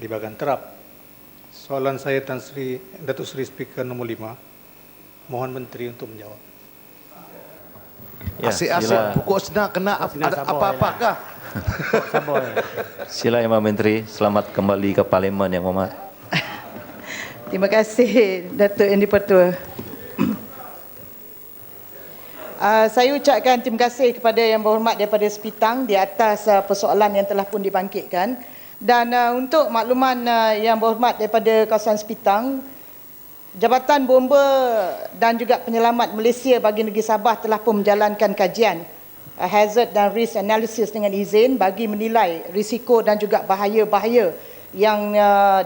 di bahagian terap. Soalan saya Tan Sri Datuk Seri Speaker nombor 5, mohon Menteri untuk menjawab. Ya, Asyik-asyik pokok sena kena apa-apakah? Sila Yang Menteri, selamat kembali ke Parlimen Yang Berhormat. Terima kasih Datuk Yang di-Pertua. Saya ucapkan terima kasih kepada Yang Berhormat daripada Sepitang di atas persoalan yang telah pun dibangkitkan. Dan untuk makluman Yang Berhormat daripada kawasan Sepitang, Jabatan Bomba dan juga Penyelamat Malaysia bagi negeri Sabah telah pun menjalankan kajian hazard dan risk analysis dengan izin bagi menilai risiko dan juga bahaya-bahaya yang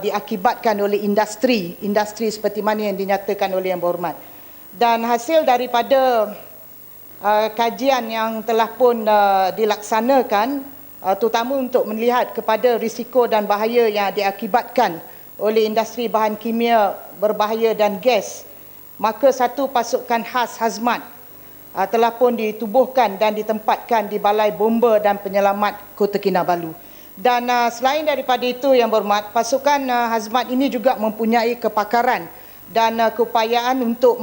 diakibatkan oleh industri seperti mana yang dinyatakan oleh Yang Berhormat. Dan hasil daripada kajian yang telah pun dilaksanakan, terutama untuk melihat kepada risiko dan bahaya yang diakibatkan oleh industri bahan kimia berbahaya dan gas, maka satu pasukan khas hazmat telah pun ditubuhkan dan ditempatkan di Balai Bomba dan Penyelamat Kota Kinabalu. Dan selain daripada itu Yang Berhormat, pasukan hazmat ini juga mempunyai kepakaran dan keupayaan untuk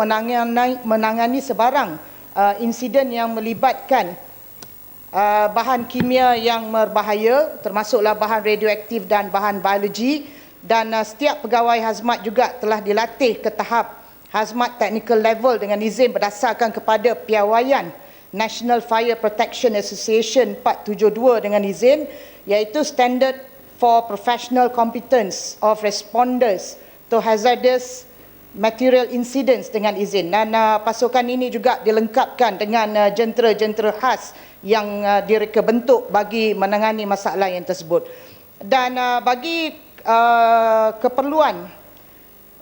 menangani sebarang insiden yang melibatkan bahan kimia yang berbahaya, termasuklah bahan radioaktif dan bahan biologi. Dan setiap pegawai hazmat juga telah dilatih ke tahap hazmat technical level dengan izin berdasarkan kepada piawaian National Fire Protection Association 472 dengan izin, iaitu Standard for Professional Competence of Responders to Hazardous Material Incidents dengan izin. Dan pasukan ini juga dilengkapkan dengan jentera-jentera khas yang direka bentuk bagi menangani masalah yang tersebut. Dan bagi keperluan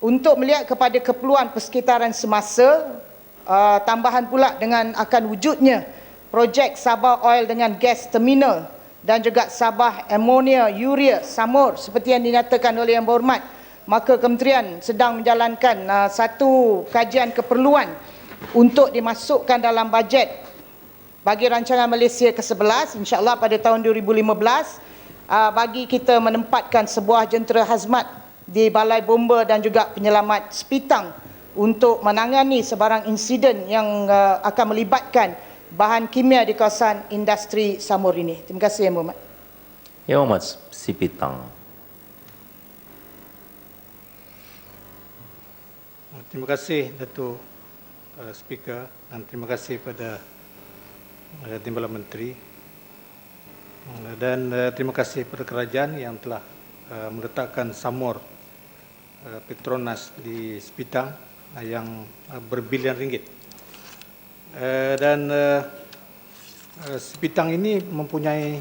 untuk melihat kepada keperluan persekitaran semasa, tambahan pula dengan akan wujudnya projek Sabah Oil dengan Gas Terminal dan juga Sabah Ammonia Urea Samur seperti yang dinyatakan oleh Yang Berhormat, maka Kementerian sedang menjalankan satu kajian keperluan untuk dimasukkan dalam bajet bagi rancangan Malaysia ke-11 insya-Allah pada tahun 2015, bagi kita menempatkan sebuah jentera hazmat di Balai Bomba dan juga Penyelamat Sepitang untuk menangani sebarang insiden yang akan melibatkan bahan kimia di kawasan industri Samur ini. Terima kasih Yang Berhormat. Yang Berhormat Sepitang. Terima kasih Datuk Speaker dan terima kasih kepada Timbalan Menteri. Dan terima kasih kepada kerajaan yang telah meletakkan Samur Petronas di Sepitang yang berbilion ringgit. Dan Sepitang ini mempunyai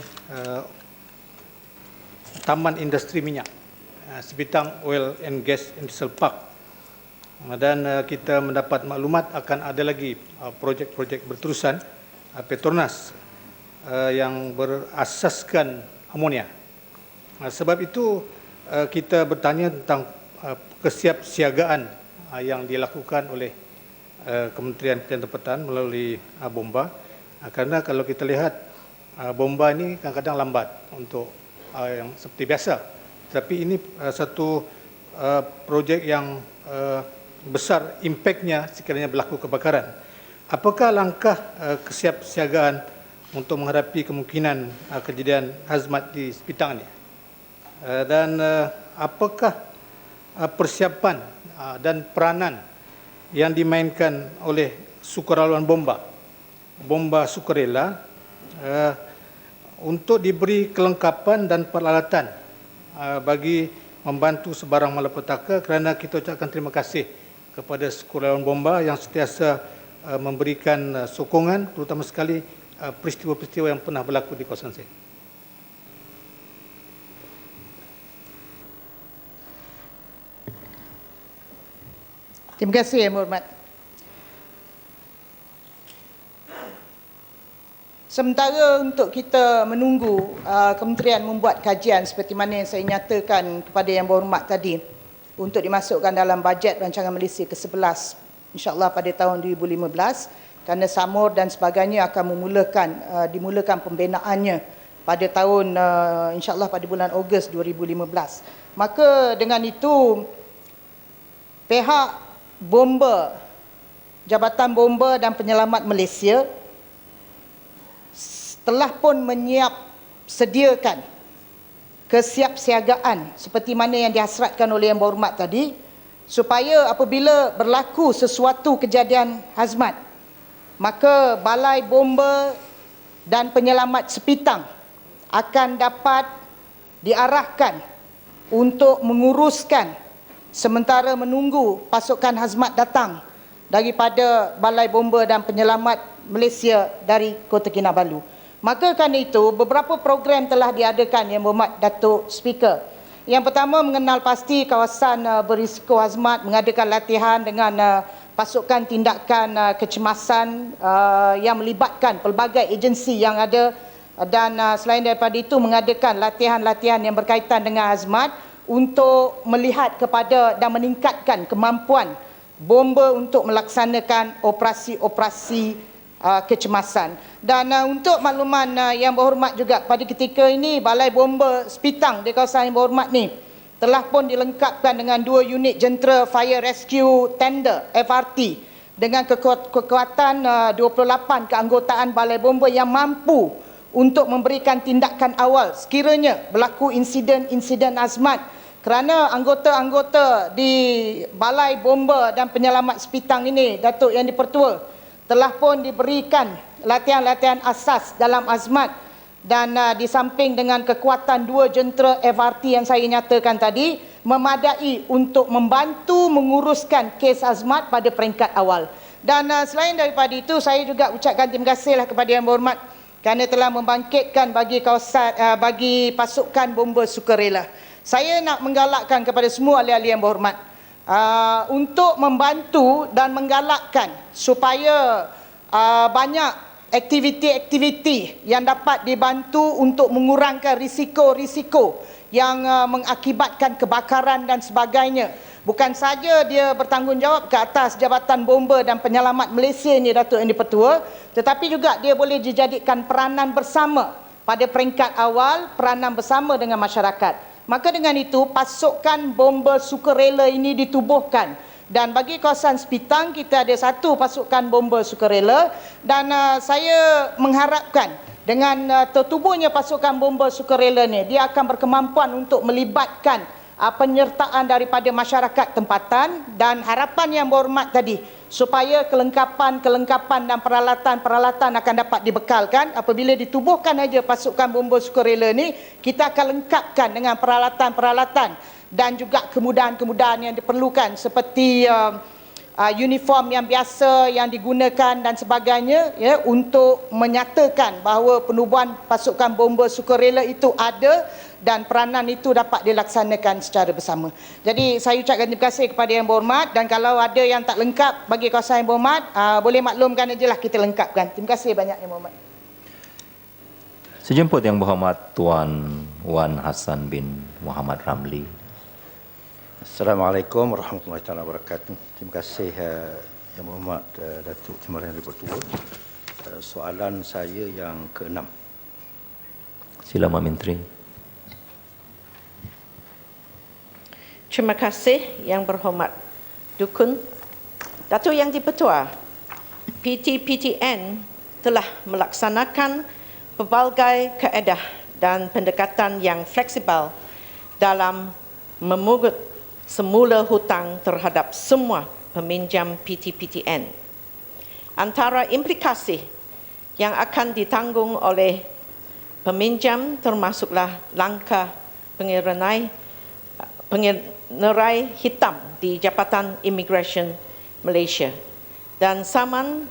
taman industri minyak, Sepitang Oil and Gas Industrial Park. Dan kita mendapat maklumat akan ada lagi projek-projek berterusan Petronas yang berasaskan amonia. Sebab itu kita bertanya tentang kesiapsiagaan yang dilakukan oleh Kementerian Pertanian melalui Bomba. Kerana kalau kita lihat Bomba ini kadang-kadang lambat untuk yang seperti biasa. Tapi ini satu projek yang besar impaknya sekiranya berlaku kebakaran. apakah langkah kesiapsiagaan untuk menghadapi kemungkinan kejadian hazmat di Sepitang ini? Dan apakah persiapan dan peranan yang dimainkan oleh sukarelawan bomba sukarela untuk diberi kelengkapan dan peralatan bagi membantu sebarang malapetaka, kerana kita ucapkan terima kasih kepada sukarelawan bomba yang sentiasa memberikan sokongan, terutama sekali peristiwa-peristiwa yang pernah berlaku di kawasan saya. Terima kasih Yang Berhormat. Sementara untuk kita menunggu kementerian membuat kajian seperti mana yang saya nyatakan kepada Yang Berhormat tadi untuk dimasukkan dalam bajet rancangan Malaysia ke-11 insya-Allah pada tahun 2015, kerana Samur dan sebagainya akan dimulakan pembinaannya pada tahun insya-Allah pada bulan Ogos 2015. Maka dengan itu pihak Jabatan Bomba dan Penyelamat Malaysia telah pun sediakan kesiapsiagaan seperti mana yang dihasratkan oleh Yang Berhormat tadi, supaya apabila berlaku sesuatu kejadian hazmat, maka Balai Bomba dan Penyelamat Sepitang akan dapat diarahkan untuk menguruskan sementara menunggu pasukan hazmat datang daripada Balai Bomba dan Penyelamat Malaysia dari Kota Kinabalu. Maka kerana itu, beberapa program telah diadakan Yang Berhormat Datuk Speaker. Yang pertama, mengenal pasti kawasan berisiko hazmat, mengadakan latihan dengan pasukan tindakan kecemasan yang melibatkan pelbagai agensi yang ada, dan selain daripada itu mengadakan latihan-latihan yang berkaitan dengan hazmat untuk melihat kepada dan meningkatkan kemampuan bomba untuk melaksanakan operasi-operasi kecemasan. Dan untuk makluman Yang Berhormat juga, pada ketika ini Balai Bomba Sepitang di kawasan Yang Berhormat ni telah pun dilengkapkan dengan 2 unit jentera Fire Rescue Tender FRT dengan kekuatan 28 keanggotaan Balai Bomba yang mampu untuk memberikan tindakan awal sekiranya berlaku insiden hazmat, kerana anggota-anggota di Balai Bomba dan Penyelamat Sepitang ini, Datuk Yang Dipertua, telah pun diberikan latihan-latihan asas dalam azmat, dan di samping dengan kekuatan 2 jentera FRT yang saya nyatakan tadi, memadai untuk membantu menguruskan kes azmat pada peringkat awal. Dan selain daripada itu, saya juga ucapkan terima kasihlah kepada Yang Berhormat kerana telah membangkitkan bagi pasukan bomba sukarela. Saya nak menggalakkan kepada semua ahli-ahli Yang Berhormat untuk membantu dan menggalakkan supaya banyak aktiviti-aktiviti yang dapat dibantu untuk mengurangkan risiko-risiko yang mengakibatkan kebakaran dan sebagainya. Bukan saja dia bertanggungjawab ke atas Jabatan Bomba dan Penyelamat Malaysia ni, Datuk Yang Dipertua, tetapi juga dia boleh dijadikan peranan bersama pada peringkat awal, peranan bersama dengan masyarakat. Maka dengan itu, pasukan bomba sukarela ini ditubuhkan. Dan bagi kawasan Sepitang, kita ada 1 pasukan bomba sukarela, dan saya mengharapkan dengan tertubuhnya pasukan bomba sukarela ni, dia akan berkemampuan untuk melibatkan penyertaan daripada masyarakat tempatan, dan harapan Yang Berhormat tadi supaya kelengkapan dan peralatan akan dapat dibekalkan. Apabila ditubuhkan aja pasukan bomba sukarela ni, kita akan lengkapkan dengan peralatan dan juga kemudahan-kemudahan yang diperlukan seperti uniform yang biasa yang digunakan dan sebagainya, ya, untuk menyatakan bahawa penubuhan pasukan bomba sukarela itu ada dan peranan itu dapat dilaksanakan secara bersama. Jadi saya ucapkan terima kasih kepada Yang Berhormat, dan kalau ada yang tak lengkap bagi kawasan Yang Berhormat, boleh maklumkan ajalah, kita lengkapkan. Terima kasih banyak Yang Berhormat. Sejemput Yang Berhormat Tuan Wan Hassan bin Muhammad Ramli. Assalamualaikum warahmatullahi wabarakatuh. Terima kasih Yang Berhormat Datuk Timbalan Yang Dipertua. Soalan saya yang ke-6. Sila Mak Menteri. Terima kasih Yang Berhormat Dukun. Datuk Yang Dipertua, PTPTN telah melaksanakan pelbagai kaedah dan pendekatan yang fleksibel dalam memungut semula hutang terhadap semua peminjam PTPTN. Antara implikasi yang akan ditanggung oleh peminjam termasuklah langkah pengerai hitam di Jabatan Immigration Malaysia, dan Saman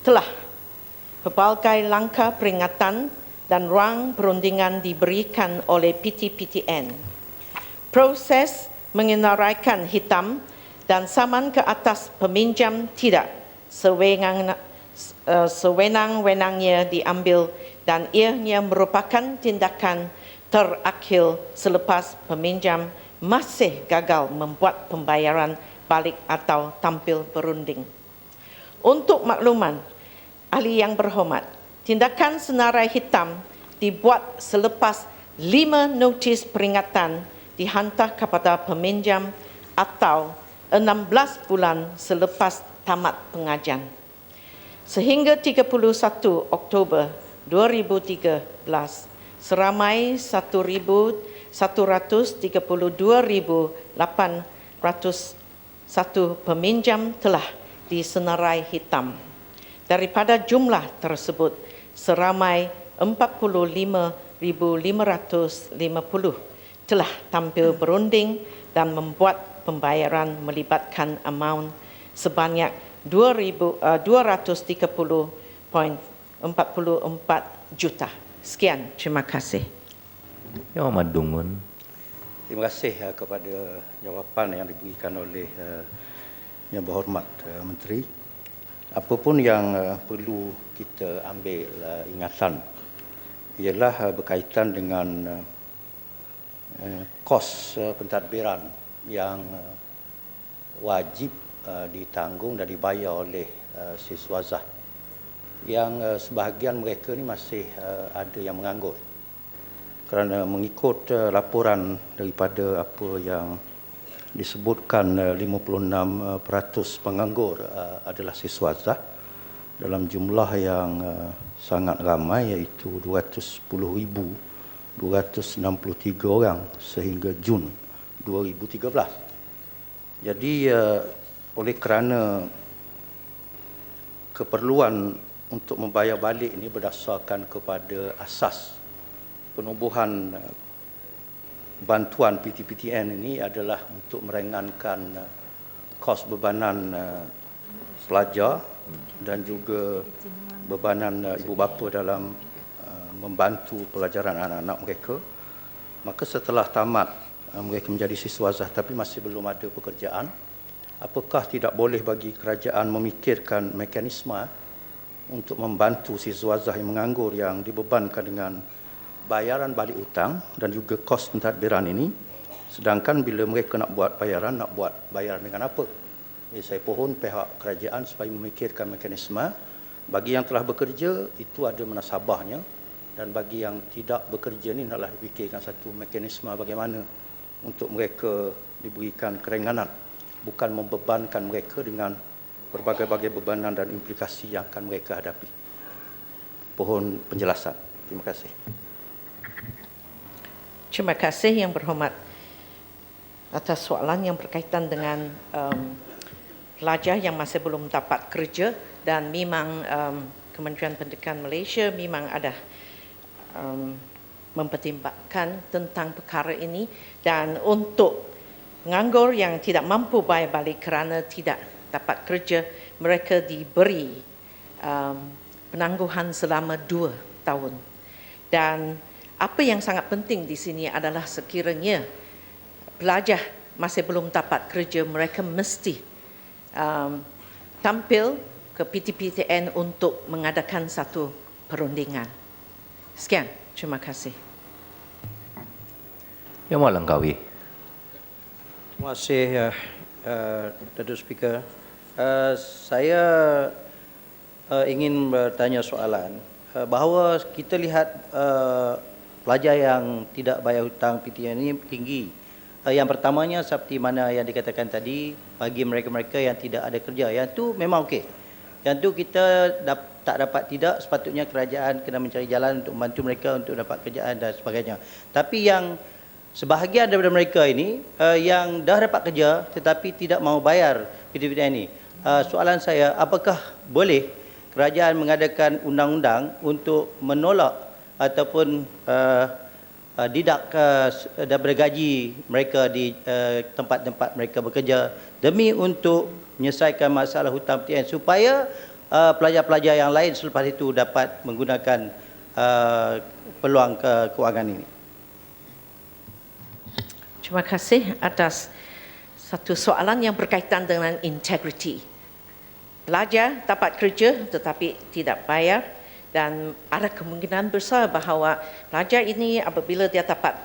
telah pelbagai langkah peringatan dan ruang perundingan diberikan oleh PTPTN. Proses mengenaraikan hitam dan saman ke atas peminjam tidak sewenang-wenangnya diambil dan ianya merupakan tindakan terakhir selepas peminjam masih gagal membuat pembayaran balik atau tampil berunding. Untuk makluman ahli yang berhormat, tindakan senarai hitam dibuat selepas 5 notis peringatan dihantar kepada peminjam atau 16 bulan selepas tamat pengajian. Sehingga 31 Oktober 2013, seramai 132,801 peminjam telah disenarai hitam. Daripada jumlah tersebut, seramai 45,550 telah tampil berunding dan membuat pembayaran melibatkan amaun sebanyak 230.44 juta. Sekian, terima kasih. Yang Amat Dungun. Terima kasih kepada jawapan yang diberikan oleh Yang Berhormat Menteri. Apapun yang perlu kita ambil ingatan ialah berkaitan dengan kos pentadbiran yang wajib ditanggung dan dibayar oleh siswazah, yang sebahagian mereka ni masih ada yang menganggur. Kerana mengikut laporan daripada apa yang disebutkan, 56% penganggur adalah siswazah dalam jumlah yang sangat ramai, iaitu 210,263 orang sehingga Jun 2013. Jadi oleh kerana keperluan untuk membayar balik ini berdasarkan kepada asas penubuhan bantuan PTPTN ini adalah untuk meringankan kos bebanan pelajar dan juga bebanan ibu bapa dalam membantu pelajaran anak-anak mereka. Maka setelah tamat mereka menjadi siswazah tapi masih belum ada pekerjaan, apakah tidak boleh bagi kerajaan memikirkan mekanisme untuk membantu siswazah yang menganggur yang dibebankan dengan bayaran balik hutang dan juga kos pentadbiran ini, sedangkan bila mereka nak buat bayaran, nak buat bayaran dengan apa? Saya pohon pihak kerajaan supaya memikirkan mekanisme. Bagi yang telah bekerja, itu ada munasabahnya, dan bagi yang tidak bekerja ini naklah dipikirkan satu mekanisme bagaimana untuk mereka diberikan keringanan, bukan membebankan mereka dengan berbagai-bagai bebanan dan implikasi yang akan mereka hadapi. Pohon penjelasan. Terima kasih. Terima kasih Yang Berhormat atas soalan yang berkaitan dengan pelajar yang masih belum dapat kerja, dan memang Kementerian Pendidikan Malaysia memang ada mempertimbangkan tentang perkara ini, dan untuk penganggur yang tidak mampu bayar balik kerana tidak dapat kerja, mereka diberi penangguhan selama 2 tahun. Dan apa yang sangat penting di sini adalah sekiranya pelajar masih belum dapat kerja, mereka mesti tampil ke PTPTN untuk mengadakan satu perundingan. Sekian, terima kasih. Yang Amat Langkawi. Terima kasih, Datuk Speaker. Saya ingin bertanya soalan bahawa kita lihat pelajar yang tidak bayar hutang PTN ini tinggi. Yang pertamanya seperti mana yang dikatakan tadi, bagi mereka-mereka yang tidak ada kerja, yang itu memang okey. Yang tu kita tak dapat tidak, sepatutnya kerajaan kena mencari jalan untuk membantu mereka untuk dapat kerjaan dan sebagainya. Tapi yang sebahagian daripada mereka ini yang dah dapat kerja tetapi tidak mahu bayar PTPTN ini. Soalan saya, apakah boleh kerajaan mengadakan undang-undang untuk menolak ataupun didak daripada gaji mereka di tempat-tempat mereka bekerja demi untuk menyelesaikan masalah hutang PTN supaya pelajar-pelajar yang lain selepas itu dapat menggunakan peluang kewangan ini. Terima kasih atas satu soalan yang berkaitan dengan integriti. Pelajar dapat kerja tetapi tidak bayar, dan ada kemungkinan besar bahawa pelajar ini apabila dia dapat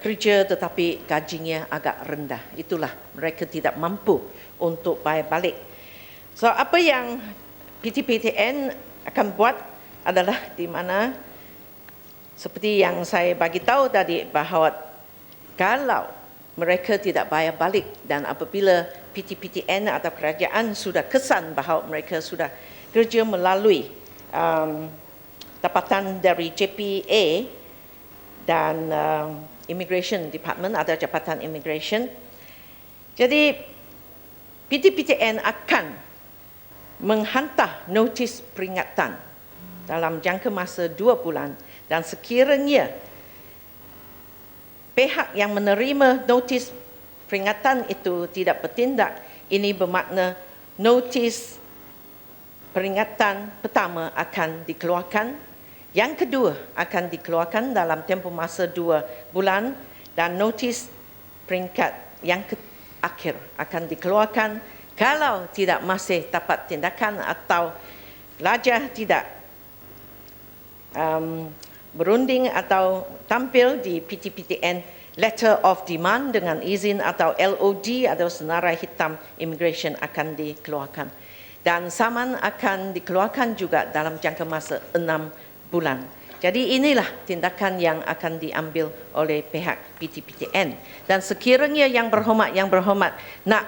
kerja tetapi gajinya agak rendah, itulah mereka tidak mampu untuk bayar balik. So apa yang PTPTN akan buat adalah di mana seperti yang saya bagi tahu tadi bahawa kalau mereka tidak bayar balik dan apabila PTPTN atau kerajaan sudah kesan bahawa mereka sudah kerja melalui dapatan dari JPA dan Immigration Department atau Jabatan Immigration, jadi PTPTN akan menghantar notis peringatan dalam jangka masa 2 bulan, dan sekiranya pihak yang menerima notis peringatan itu tidak bertindak, ini bermakna notis peringatan pertama akan dikeluarkan, yang kedua akan dikeluarkan dalam tempoh masa 2 bulan, dan notis peringkat yang akhir akan dikeluarkan kalau tidak masih dapat tindakan atau pelajar tidak berunding atau tampil di PTPTN Letter of Demand dengan izin atau LOD atau senarai hitam immigration akan dikeluarkan. Dan saman akan dikeluarkan juga dalam jangka masa 6 bulan. Jadi inilah tindakan yang akan diambil oleh pihak PTPTN. Dan sekiranya yang berhormat nak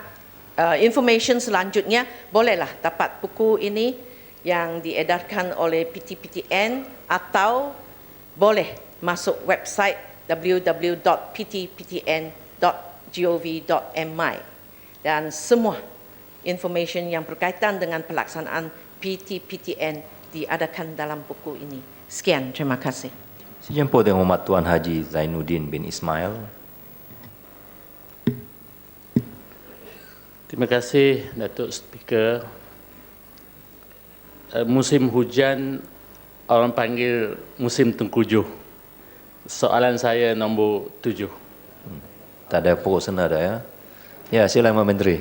information selanjutnya, bolehlah dapat buku ini yang diedarkan oleh PTPTN atau boleh masuk website www.ptptn.gov.my dan semua information yang berkaitan dengan pelaksanaan PTPTN diadakan dalam buku ini. Sekian, terima kasih. Sejemput Yang Hormat Tuan Haji Zainuddin bin Ismail. Terima kasih Datuk Speaker. Musim hujan orang panggil musim tengkujuh. Soalan saya nombor 7. Tak ada pokok sena dah ya. Ya, silakan Pak Menteri.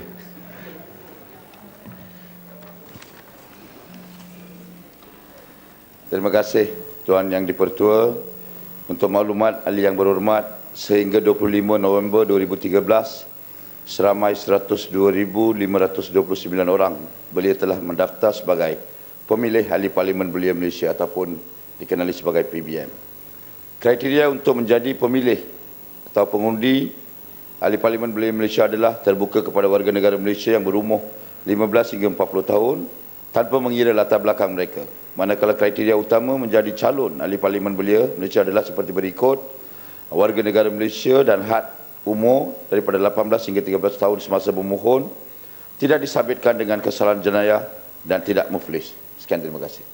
Terima kasih Tuan Yang Dipertua. Untuk maklumat ahli yang berhormat, sehingga 25 November 2013, seramai 102,529 orang belia telah mendaftar sebagai pemilih ahli Parlimen Belia Malaysia ataupun dikenali sebagai PBM. Kriteria untuk menjadi pemilih atau pengundi ahli Parlimen Belia Malaysia adalah terbuka kepada warga negara Malaysia yang berumur 15 hingga 40 tahun tanpa mengira latar belakang mereka. Manakala kriteria utama menjadi calon ahli Parlimen Belia Malaysia adalah seperti berikut: warga negara Malaysia dan had umur daripada 18 hingga 13 tahun semasa memohon, tidak disabitkan dengan kesalahan jenayah dan tidak muflis. Sekian, terima kasih.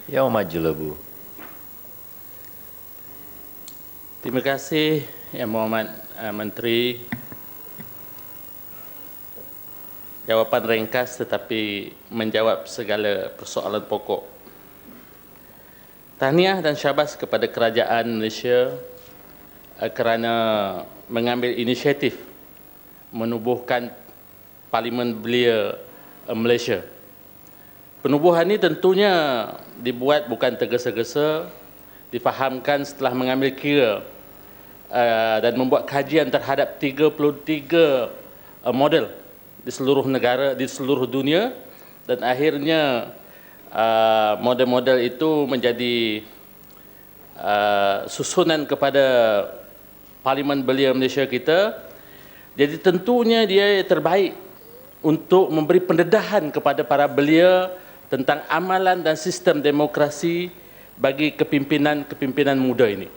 Ya, majulah Bu. Terima kasih Yang Berhormat Menteri. Jawapan ringkas tetapi menjawab segala persoalan pokok. Tahniah dan syabas kepada kerajaan Malaysia kerana mengambil inisiatif menubuhkan Parlimen Belia Malaysia. Penubuhan ini tentunya dibuat bukan tergesa-gesa, difahamkan setelah mengambil kira dan membuat kajian terhadap 33 model di seluruh negara, di seluruh dunia, dan akhirnya model-model itu menjadi susunan kepada Parlimen Belia Malaysia kita. Jadi tentunya dia terbaik untuk memberi pendedahan kepada para belia tentang amalan dan sistem demokrasi bagi kepimpinan muda ini.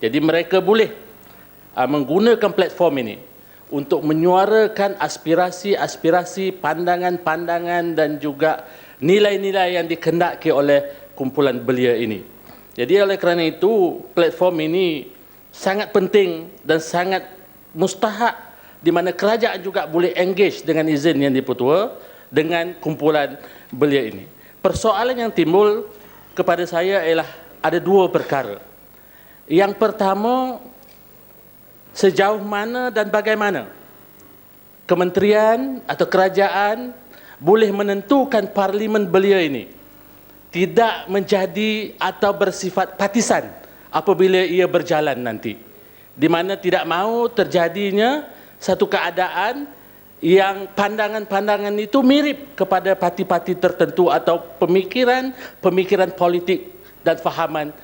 Jadi mereka boleh menggunakan platform ini untuk menyuarakan aspirasi-aspirasi, pandangan-pandangan dan juga nilai-nilai yang dikehendaki oleh kumpulan belia ini. Jadi oleh kerana itu, platform ini sangat penting dan sangat mustahak di mana kerajaan juga boleh engage dengan izin Yang di-Pertua dengan kumpulan belia ini. Persoalan yang timbul kepada saya ialah ada dua perkara. Yang pertama, sejauh mana dan bagaimana kementerian atau kerajaan boleh menentukan parlimen belia ini tidak menjadi atau bersifat partisan apabila ia berjalan nanti, di mana tidak mahu terjadinya satu keadaan yang pandangan-pandangan itu mirip kepada parti-parti tertentu atau pemikiran politik dan fahaman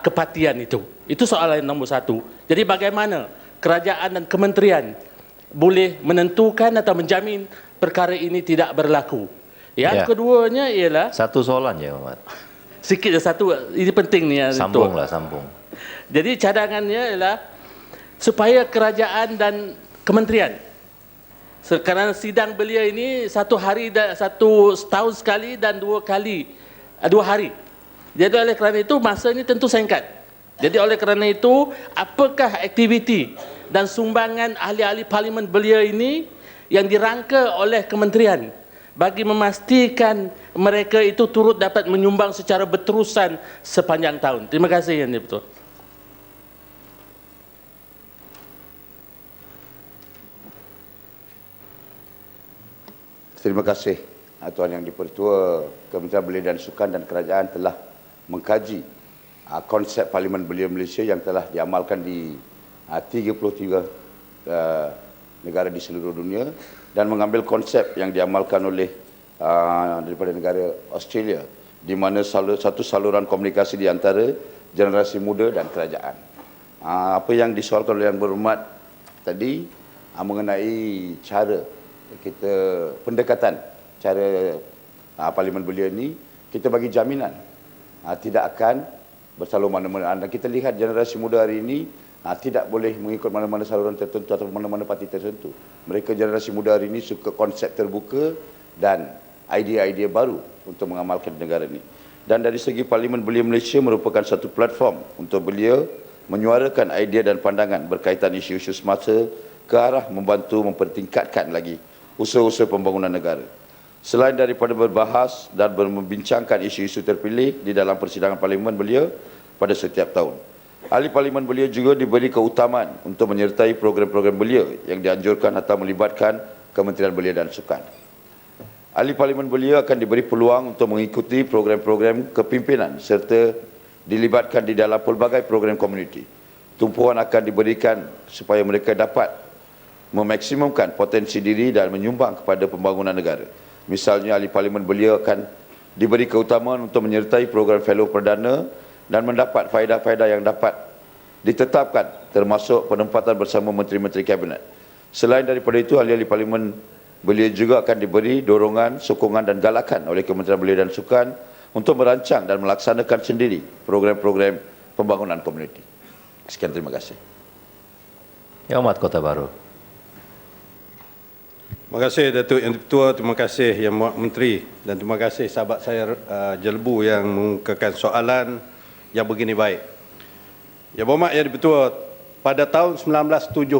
kepartian itu. Itu soalan nombor satu. Jadi bagaimana kerajaan dan kementerian boleh menentukan atau menjamin perkara ini tidak berlaku. Yang keduanya ialah satu soalan je Muhammad. Sikit je satu, ini penting ni. Sambunglah, sambung. Jadi cadangannya ialah supaya kerajaan dan kementerian, sekarang sidang belia ini satu tahun sekali dan dua hari. Jadi oleh kerana itu masanya tentu singkat. Jadi oleh kerana itu, apakah aktiviti dan sumbangan ahli-ahli parlimen belia ini yang dirangka oleh kementerian bagi memastikan mereka itu turut dapat menyumbang secara berterusan sepanjang tahun. Terima kasih Yang di-Pertua. Terima kasih Tuan Yang di-Pertua. Kementerian Belia dan Sukan dan kerajaan telah mengkaji konsep Parlimen Belia Malaysia yang telah diamalkan di 33 negara di seluruh dunia dan mengambil konsep yang diamalkan oleh daripada negara Australia, di mana satu saluran komunikasi di antara generasi muda dan kerajaan. Apa yang disoalkan oleh Yang Berhormat tadi mengenai cara kita pendekatan cara Parlimen Belia ini, kita bagi jaminan tidak akan bersalur mana-mana. Dan kita lihat generasi muda hari ini tidak boleh mengikut mana-mana saluran tertentu atau mana-mana parti tertentu. Mereka generasi muda hari ini suka konsep terbuka dan idea-idea baru untuk mengamalkan negara ini. Dan dari segi Parlimen Belia Malaysia merupakan satu platform untuk belia menyuarakan idea dan pandangan berkaitan isu-isu semasa ke arah membantu mempertingkatkan lagi usaha-usaha pembangunan negara. Selain daripada berbahas dan membincangkan isu-isu terpilih di dalam persidangan Parlimen Belia pada setiap tahun, ahli Parlimen Belia juga diberi keutamaan untuk menyertai program-program belia yang dianjurkan atau melibatkan Kementerian Belia dan Sukan. Ahli Parlimen Belia akan diberi peluang untuk mengikuti program-program kepimpinan serta dilibatkan di dalam pelbagai program komuniti. Tumpuan akan diberikan supaya mereka dapat memaksimumkan potensi diri dan menyumbang kepada pembangunan negara. Misalnya, ahli Parlimen Belia akan diberi keutamaan untuk menyertai program fellow perdana dan mendapat faedah-faedah yang dapat ditetapkan, termasuk penempatan bersama menteri-menteri kabinet. Selain daripada itu, ahli-ahli Parlimen Belia juga akan diberi dorongan, sokongan dan galakan oleh Kementerian Belia dan Sukan untuk merancang dan melaksanakan sendiri program-program pembangunan komuniti. Sekian, terima kasih. Yang Amat Kota Baru. Terima kasih Datuk Yang di-Pertua, terima kasih Yang Muat Menteri dan terima kasih sahabat saya Jelbu yang mengemukakan soalan yang begini baik. Yang Berhormat Yang di-Pertua, pada tahun 1971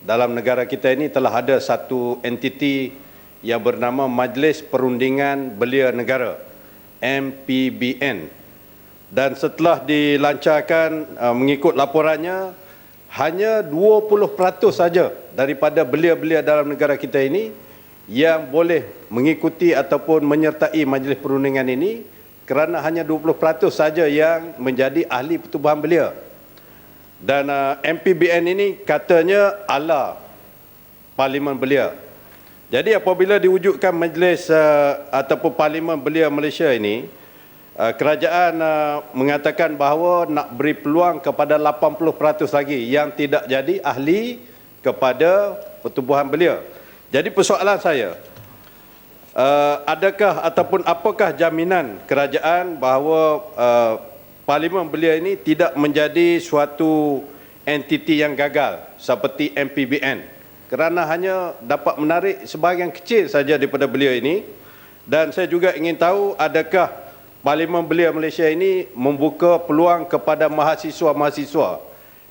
dalam negara kita ini telah ada satu entiti yang bernama Majlis Perundingan Belia Negara, MPBN. Dan setelah dilancarkan mengikut laporannya, hanya 20% saja daripada belia-belia dalam negara kita ini yang boleh mengikuti ataupun menyertai Majlis Perundingan ini, kerana hanya 20% saja yang menjadi ahli pertubuhan belia. Dan MPBN ini katanya ala Parlimen Belia. Jadi apabila diwujudkan Majlis ataupun Parlimen Belia Malaysia ini, kerajaan mengatakan bahawa nak beri peluang kepada 80% lagi yang tidak jadi ahli kepada pertubuhan belia. Jadi persoalan saya, adakah ataupun apakah jaminan kerajaan bahawa Parlimen Belia ini tidak menjadi suatu entiti yang gagal seperti MPBN, kerana hanya dapat menarik sebahagian kecil saja daripada belia ini. Dan saya juga ingin tahu, adakah Parlimen Belia Malaysia ini membuka peluang kepada mahasiswa-mahasiswa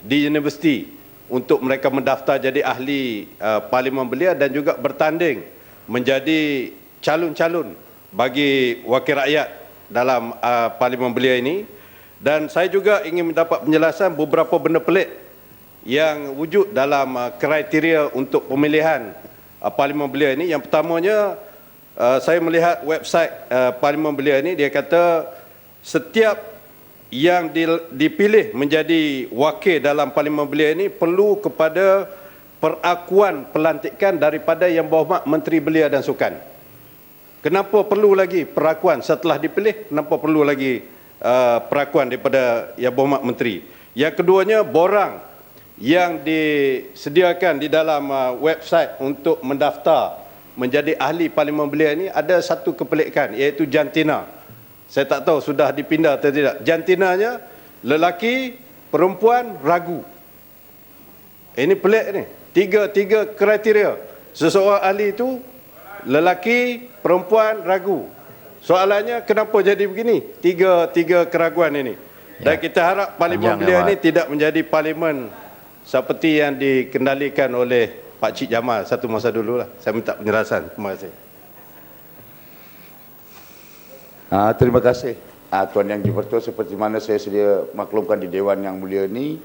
di universiti untuk mereka mendaftar jadi ahli Parlimen Belia dan juga bertanding menjadi calon-calon bagi wakil rakyat dalam Parlimen Belia ini. Dan saya juga ingin mendapat penjelasan beberapa benda pelik yang wujud dalam kriteria untuk pemilihan Parlimen Belia ini. Yang pertamanya, saya melihat website Parlimen Belia ini, dia kata setiap yang dipilih menjadi wakil dalam Parlimen Belia ini perlu kepada perakuan pelantikan daripada Yang Berhormat Menteri Belia dan Sukan. Kenapa perlu lagi perakuan setelah dipilih? Kenapa perlu lagi perakuan daripada Yang Berhormat Menteri? Yang keduanya, borang yang disediakan di dalam website untuk mendaftar menjadi ahli Parlimen Belia ini ada satu kepelikan, iaitu jantina. Saya tak tahu sudah dipindah atau tidak. Jantinanya lelaki, perempuan, ragu. Ini pelik ni. Tiga kriteria. Seseorang ahli itu lelaki, perempuan, ragu. Soalannya kenapa jadi begini? Tiga keraguan ini. Dan kita harap Parlimen Belia ini tidak menjadi parlimen seperti yang dikendalikan oleh Pak Cik Jamal satu masa dululah. Saya minta penjelasan. Terima kasih. Terima kasih Tuan Yang Di-Pertua. Seperti mana saya sedia maklumkan di Dewan Yang Mulia ini,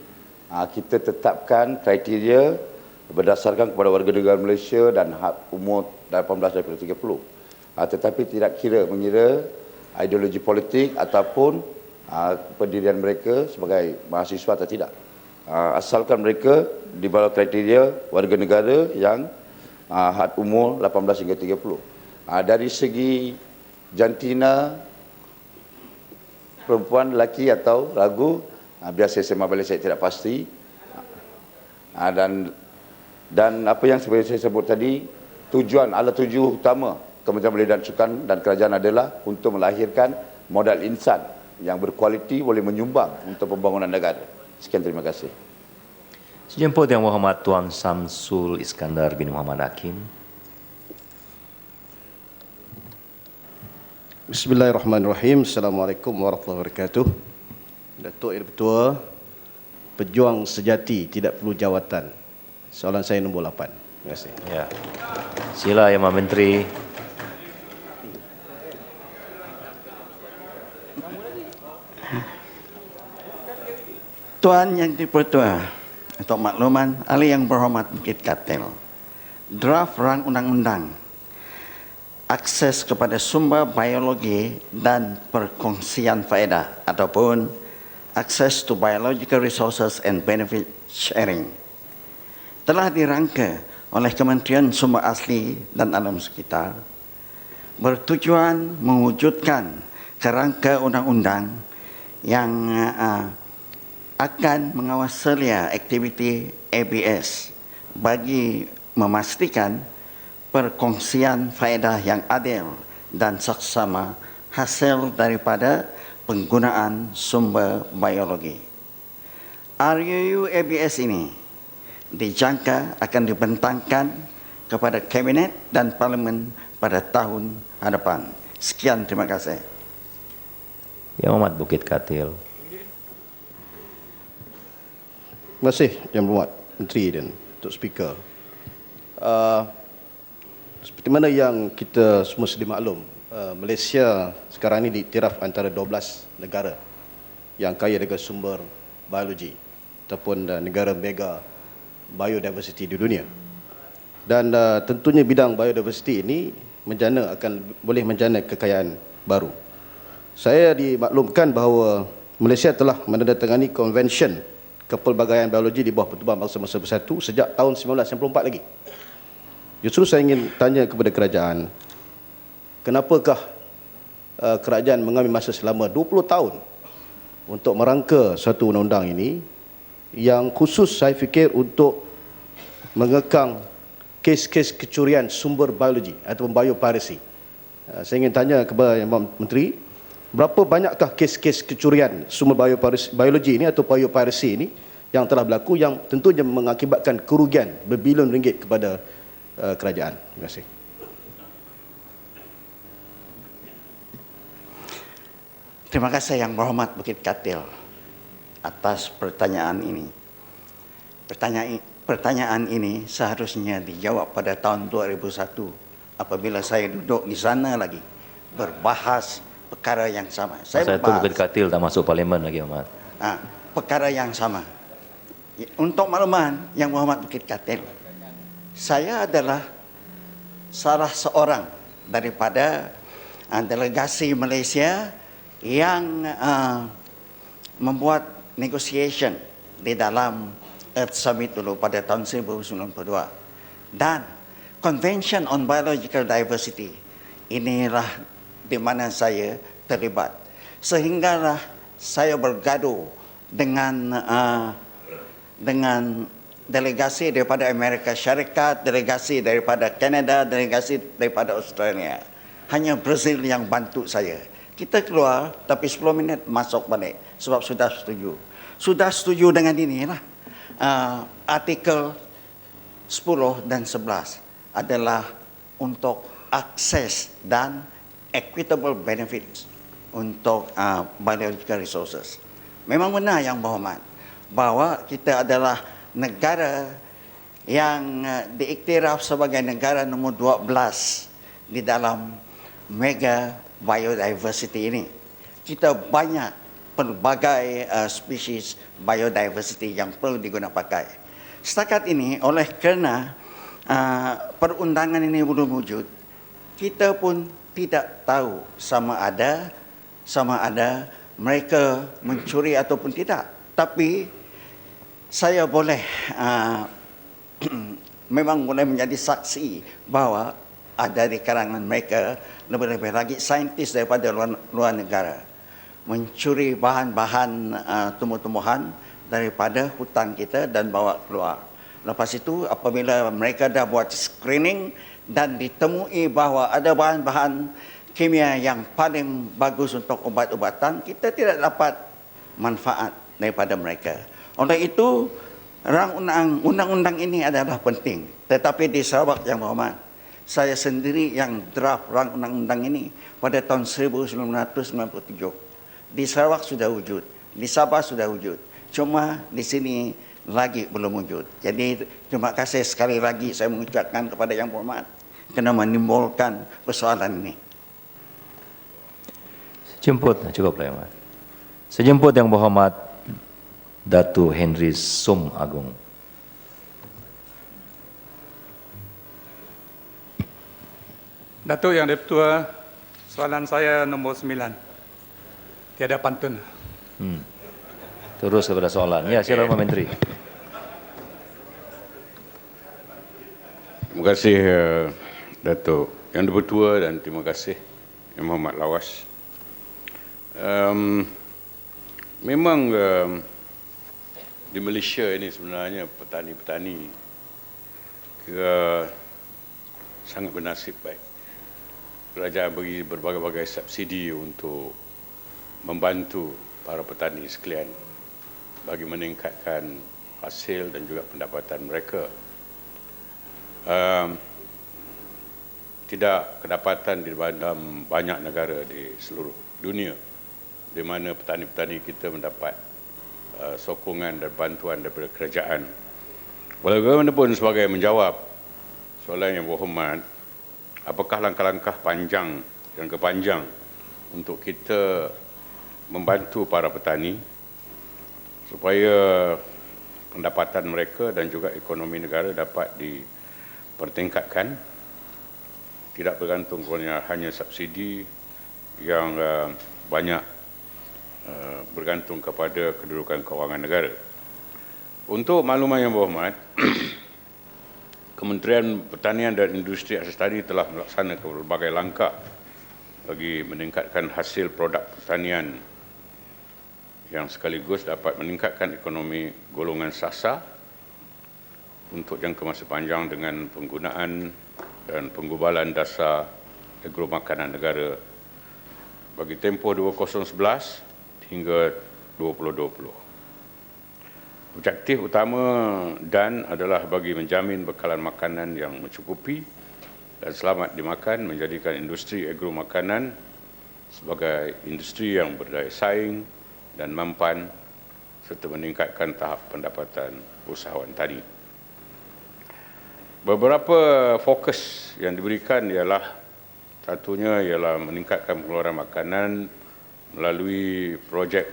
kita tetapkan kriteria berdasarkan kepada warga negara Malaysia dan had umur 18 daripada 30. Tetapi tidak mengira ideologi politik ataupun pendirian mereka sebagai mahasiswa atau tidak. Asalkan mereka di bawah kriteria warga negara yang had umur 18 hingga 30. Dari segi jantina, perempuan, lelaki atau ragu, biasa saya balik saya tidak pasti. Dan apa yang seperti saya sebut tadi, tujuan utama Kementerian Belia dan Sukan dan kerajaan adalah untuk melahirkan modal insan yang berkualiti boleh menyumbang untuk pembangunan negara. Sekian, terima kasih. Sejemput Yang Berhormat Tuan Samsul Iskandar bin Muhammad Hakim. Bismillahirrahmanirrahim. Assalamualaikum warahmatullahi wabarakatuh. Datuk Yang Di-Pertua, pejuang sejati tidak perlu jawatan. Soalan saya nombor 8. Terima kasih. Ya. Sila Yang Menteri. Tuan Yang Di-Pertua, untuk makluman ahli Yang Berhormat Bukit Katil, draft rang undang-undang akses kepada sumber biologi dan perkongsian faedah ataupun access to biological resources and benefit sharing telah dirangka oleh Kementerian Sumber Asli dan Alam Sekitar, bertujuan mewujudkan kerangka undang-undang yang akan mengawasi aktiviti ABS bagi memastikan perkongsian faedah yang adil dan saksama hasil daripada penggunaan sumber biologi. RUU ABS ini dijangka akan dibentangkan kepada Kabinet dan Parlimen pada tahun hadapan. Sekian, terima kasih. Yang Berhormat Bukit Katil. Terima kasih Yang Berhormat Menteri dan Untuk Speaker. Seperti mana yang kita semua sedia maklum, Malaysia sekarang ini diiktiraf antara 12 negara yang kaya dengan sumber biologi ataupun negara mega biodiversity di dunia. Dan tentunya bidang biodiversity ini boleh menjana kekayaan baru. Saya dimaklumkan bahawa Malaysia telah menandatangani Konvensyen Kepelbagaian Biologi di bawah Pertubuhan Bangsa-Bangsa Bersatu sejak tahun 1994 lagi. Justru saya ingin tanya kepada kerajaan, kenapakah kerajaan mengambil masa selama 20 tahun untuk merangka satu undang-undang ini yang khusus saya fikir untuk mengekang kes-kes kecurian sumber biologi ataupun biopiracy. Saya ingin tanya kepada Yang Berhormat Menteri, berapa banyakkah kes-kes kecurian sumber biologi ini atau biopiracy ini yang telah berlaku yang tentunya mengakibatkan kerugian berbilion ringgit kepada kerajaan? Terima kasih. Terima kasih Yang Berhormat Bukit Katil atas pertanyaan ini. Pertanyaan ini seharusnya dijawab pada tahun 2001 apabila saya duduk di sana lagi berbahas perkara yang sama. Saya itu Bukit Katil tak masuk parlimen lagi, Ahmad. Perkara yang sama. Untuk makluman Yang Berhormat Bukit Katil, saya adalah salah seorang daripada delegasi Malaysia yang membuat negotiation di dalam Earth Summit dulu pada tahun 1992. Dan Convention on Biological Diversity, inilah di mana saya terlibat. Sehinggalah saya bergaduh dengan delegasi daripada Amerika Syarikat, delegasi daripada Kanada, delegasi daripada Australia. Hanya Brazil yang bantu saya. Kita keluar, tapi 10 minit masuk balik sebab sudah setuju. Sudah setuju dengan inilah. Artikel 10 dan 11 adalah untuk akses dan equitable benefits untuk biological resources. Memang benar Yang Berhormat bahawa kita adalah negara yang diiktiraf sebagai negara nombor 12 di dalam mega biodiversity ini. Kita banyak pelbagai spesies biodiversity yang perlu digunakan pakai. Setakat ini oleh kerana perundangan ini belum wujud, kita pun tidak tahu sama ada mereka mencuri ataupun tidak. Tapi saya boleh memang boleh menjadi saksi bahawa ada di kalangan mereka lebih-lebih lagi saintis daripada luar negara mencuri bahan-bahan tumbuh-tumbuhan daripada hutan kita dan bawa keluar. Lepas itu apabila mereka dah buat screening dan ditemui bahawa ada bahan-bahan kimia yang paling bagus untuk ubat-ubatan, kita tidak dapat manfaat daripada mereka. Oleh itu, undang-undang ini adalah penting. Tetapi di Sarawak Yang Berhormat, saya sendiri yang draft rang undang-undang ini pada tahun 1997. Di Sarawak sudah wujud, di Sabah sudah wujud. Cuma di sini lagi belum wujud. Jadi terima kasih sekali lagi saya mengucapkan kepada Yang Berhormat kerana menimbulkan persoalan ini. Jemput, cukup lah, Ahmad. Sejemput Yang Berhormat Datuk Henry Som Agung. Datuk Yang Dipertua, soalan saya nombor 9. Tiada pantun. Terus kepada soalan. Ya, silakan Pak Menteri. Terima kasih Datuk Yang Dipertua dan terima kasih Yang Berhormat Lawas. Memang di Malaysia ini sebenarnya petani-petani kira sangat bernasib baik. Kerajaan bagi berbagai-bagai subsidi untuk membantu para petani sekalian bagi meningkatkan hasil dan juga pendapatan mereka. Tidak kedapatan di dalam banyak negara di seluruh dunia di mana petani-petani kita mendapat sokongan dan bantuan daripada kerajaan. Bagaimanapun sebagai menjawab soalan Yang Berhormat, apakah langkah-langkah panjang dan kepanjang untuk kita membantu para petani supaya pendapatan mereka dan juga ekonomi negara dapat dipertingkatkan, tidak bergantung kepada hanya subsidi yang banyak bergantung kepada kedudukan kewangan negara. Untuk makluman Yang Berhormat, Kementerian Pertanian dan Industri Asas Tani telah melaksanakan berbagai langkah bagi meningkatkan hasil produk pertanian yang sekaligus dapat meningkatkan ekonomi golongan sasar untuk jangka masa panjang dengan penggunaan dan penggubalan dasar agromakanan negara bagi tempoh 2011 hingga 2020. Objektif utama DAN adalah bagi menjamin bekalan makanan yang mencukupi dan selamat dimakan, menjadikan industri agromakanan sebagai industri yang berdaya saing dan mampan serta meningkatkan tahap pendapatan usahawan tani. Beberapa fokus yang diberikan ialah satunya ialah meningkatkan pengeluaran makanan melalui projek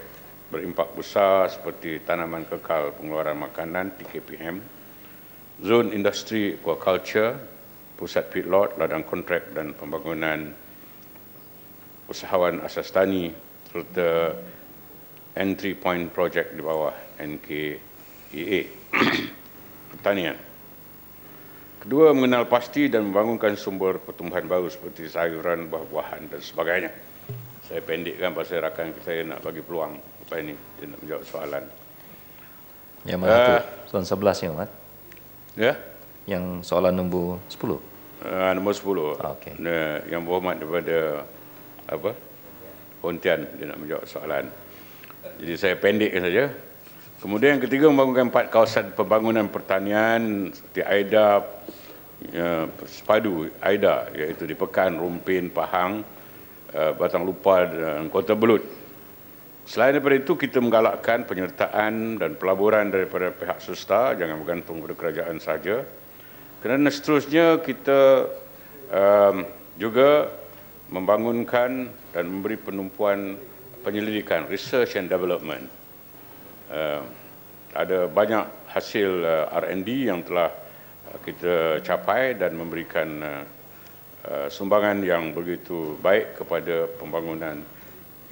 berimpak besar seperti tanaman kekal pengeluaran makanan TKPM, zon industri aquaculture, pusat feedlot, ladang kontrak dan pembangunan usahawan asas tani serta entry point project di bawah NKEA pertanian. Kedua, mengenal pasti dan membangunkan sumber pertumbuhan baru seperti sayuran, buah-buahan dan sebagainya. Saya pendekkan pasal rakan saya nak bagi peluang apa ini, dia nak menjawab soalan. Yang mana tu? Soalan 11 ya, Mat? Ya? Yang soalan nombor 10? Nombor 10. Okey. Yang berhormat daripada apa? Pontian, dia nak menjawab soalan. Jadi saya pendekkan saja. Kemudian yang ketiga, membangunkan 4 kawasan pembangunan pertanian seperti AIDA, Sepadu, AIDA, iaitu di Pekan, Rumpin, Pahang, Batang Lupa dan Kota Belud. Selain daripada itu, kita menggalakkan penyertaan dan pelaburan daripada pihak swasta, jangan bergantung pada kerajaan sahaja. Kerana seterusnya kita juga membangunkan dan memberi penumpuan penyelidikan, research and development. Ada banyak hasil R&D yang telah kita capai dan memberikan sumbangan yang begitu baik kepada pembangunan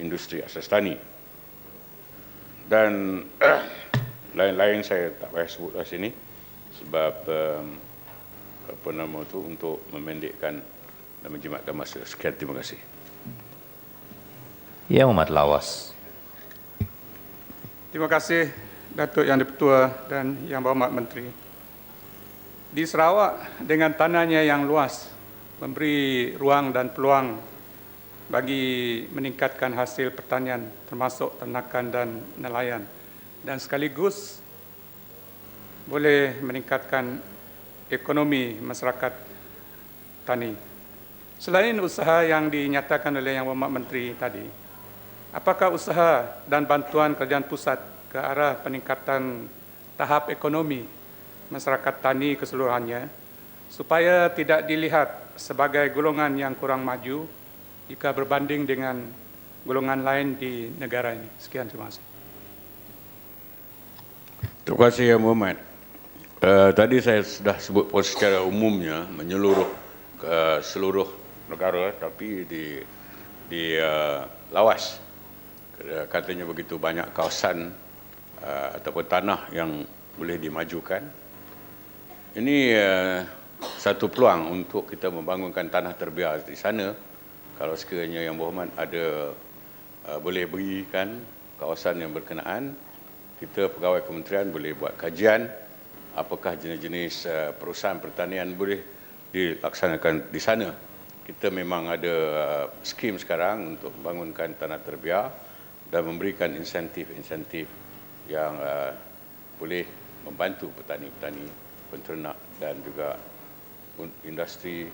industri asas tani. Dan lain-lain saya tak payah sebut kat sini sebab apa nama tu untuk memendekkan dan menjimatkan masa. Sekian, terima kasih. Yang Muhammad Lawas. Terima kasih Datuk Yang di-Pertua dan Yang Berhormat Menteri. Di Sarawak dengan tanahnya yang luas memberi ruang dan peluang bagi meningkatkan hasil pertanian termasuk ternakan dan nelayan dan sekaligus boleh meningkatkan ekonomi masyarakat tani. Selain usaha yang dinyatakan oleh Yang Berhormat Menteri tadi, apakah usaha dan bantuan kerajaan pusat ke arah peningkatan tahap ekonomi masyarakat tani keseluruhannya supaya tidak dilihat sebagai golongan yang kurang maju jika berbanding dengan golongan lain di negara ini? Sekian, terima kasih. Terima kasih Yang Berhormat. Tadi saya sudah sebut secara umumnya menyeluruh ke seluruh negara, tapi di Lawas katanya begitu banyak kawasan ataupun tanah yang boleh dimajukan. Ini satu peluang untuk kita membangunkan tanah terbiar di sana. Kalau sekiranya Yang Berhormat ada boleh berikan kawasan yang berkenaan, kita pegawai kementerian boleh buat kajian apakah jenis-jenis perusahaan pertanian boleh dilaksanakan di sana. Kita memang ada skim sekarang untuk membangunkan tanah terbiar dan memberikan insentif-insentif yang boleh membantu petani-petani, penternak dan juga industri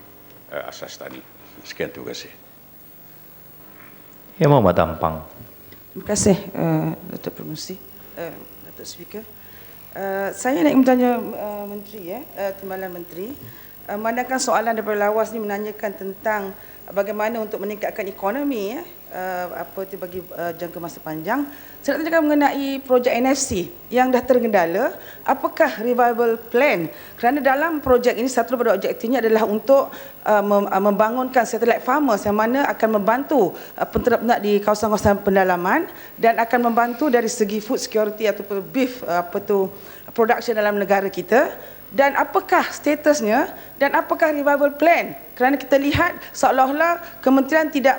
asas tani. Sekian, terima kasih. Yang Muhammad Ampang. Terima kasih Datuk Promosi, Datuk Speaker. Saya nak bertanya Menteri, Timbalan Menteri, memandangkan soalan daripada Lawas ni menanyakan tentang bagaimana untuk meningkatkan ekonomi bagi jangka masa panjang. Saya nak tanyakan mengenai projek NFC yang dah tergendala. Apakah revival plan? Kerana dalam projek ini satu daripada objektifnya adalah untuk membangunkan satellite farmers yang mana akan membantu penternak di kawasan-kawasan pendalaman dan akan membantu dari segi food security ataupun beef production dalam negara kita. Dan apakah statusnya dan apakah revival plan? Kerana kita lihat seolah-olah kementerian tidak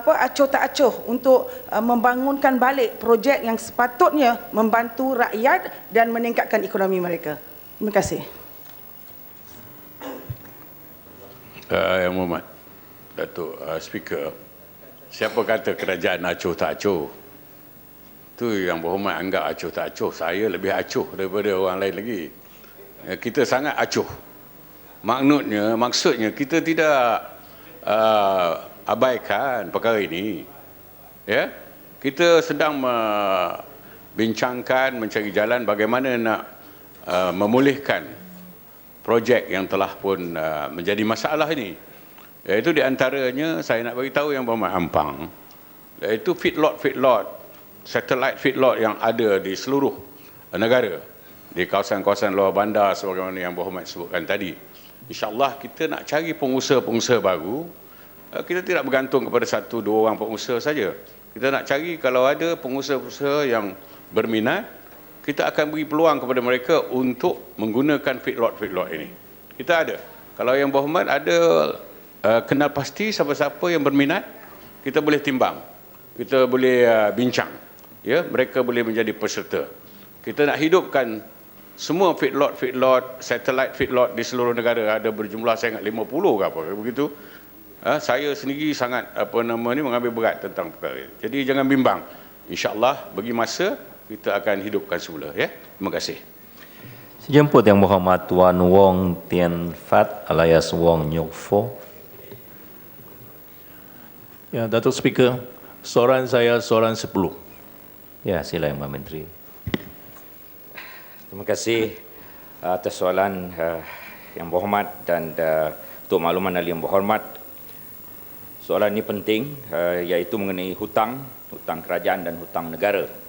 acuh tak acuh untuk membangunkan balik projek yang sepatutnya membantu rakyat dan meningkatkan ekonomi mereka. Terima kasih. Yang Mohd Datuk Speaker, siapa kata kerajaan acuh tak acuh? Tu yang berhormat anggap acuh tak acuh. Saya lebih acuh daripada orang lain lagi. Kita sangat acuh. Maksudnya kita tidak abaikan perkara ini. Ya, kita sedang membincangkan, mencari jalan bagaimana nak memulihkan projek yang telah pun menjadi masalah ini. Iaitu di antaranya saya nak bagi tahu yang berhormat Ampang, iaitu feedlot, satellite feedlot yang ada di seluruh negara, di kawasan-kawasan luar bandar sebagaimana yang berhormat sebutkan tadi. InsyaAllah kita nak cari pengusaha-pengusaha baru. Kita tidak bergantung kepada 1-2 orang pengusaha saja. Kita nak cari kalau ada pengusaha-pengusaha yang berminat, kita akan beri peluang kepada mereka untuk menggunakan feedlot ini. Kita ada. Kalau yang berhormat ada kenal pasti siapa-siapa yang berminat, kita boleh timbang. Kita boleh bincang. Ya, mereka boleh menjadi peserta. Kita nak hidupkan semua feedlot, satellite feedlot di seluruh negara, ada berjumlah saya ingat 50 ke apa begitu. Saya sendiri sangat mengambil berat tentang perkara ini. Jadi jangan bimbang. InsyaAllah bagi masa kita akan hidupkan semula, ya. Terima kasih. Sejemput yang berhormat Tuan Wong Tien Fat alias Wong Nyok Fo. Ya, Datuk Speaker, soalan saya soalan 10. Ya, silakan Pak Menteri. Terima kasih atas soalan yang berhormat dan untuk makluman ahli yang berhormat. Soalan ini penting, iaitu mengenai hutang kerajaan dan hutang negara.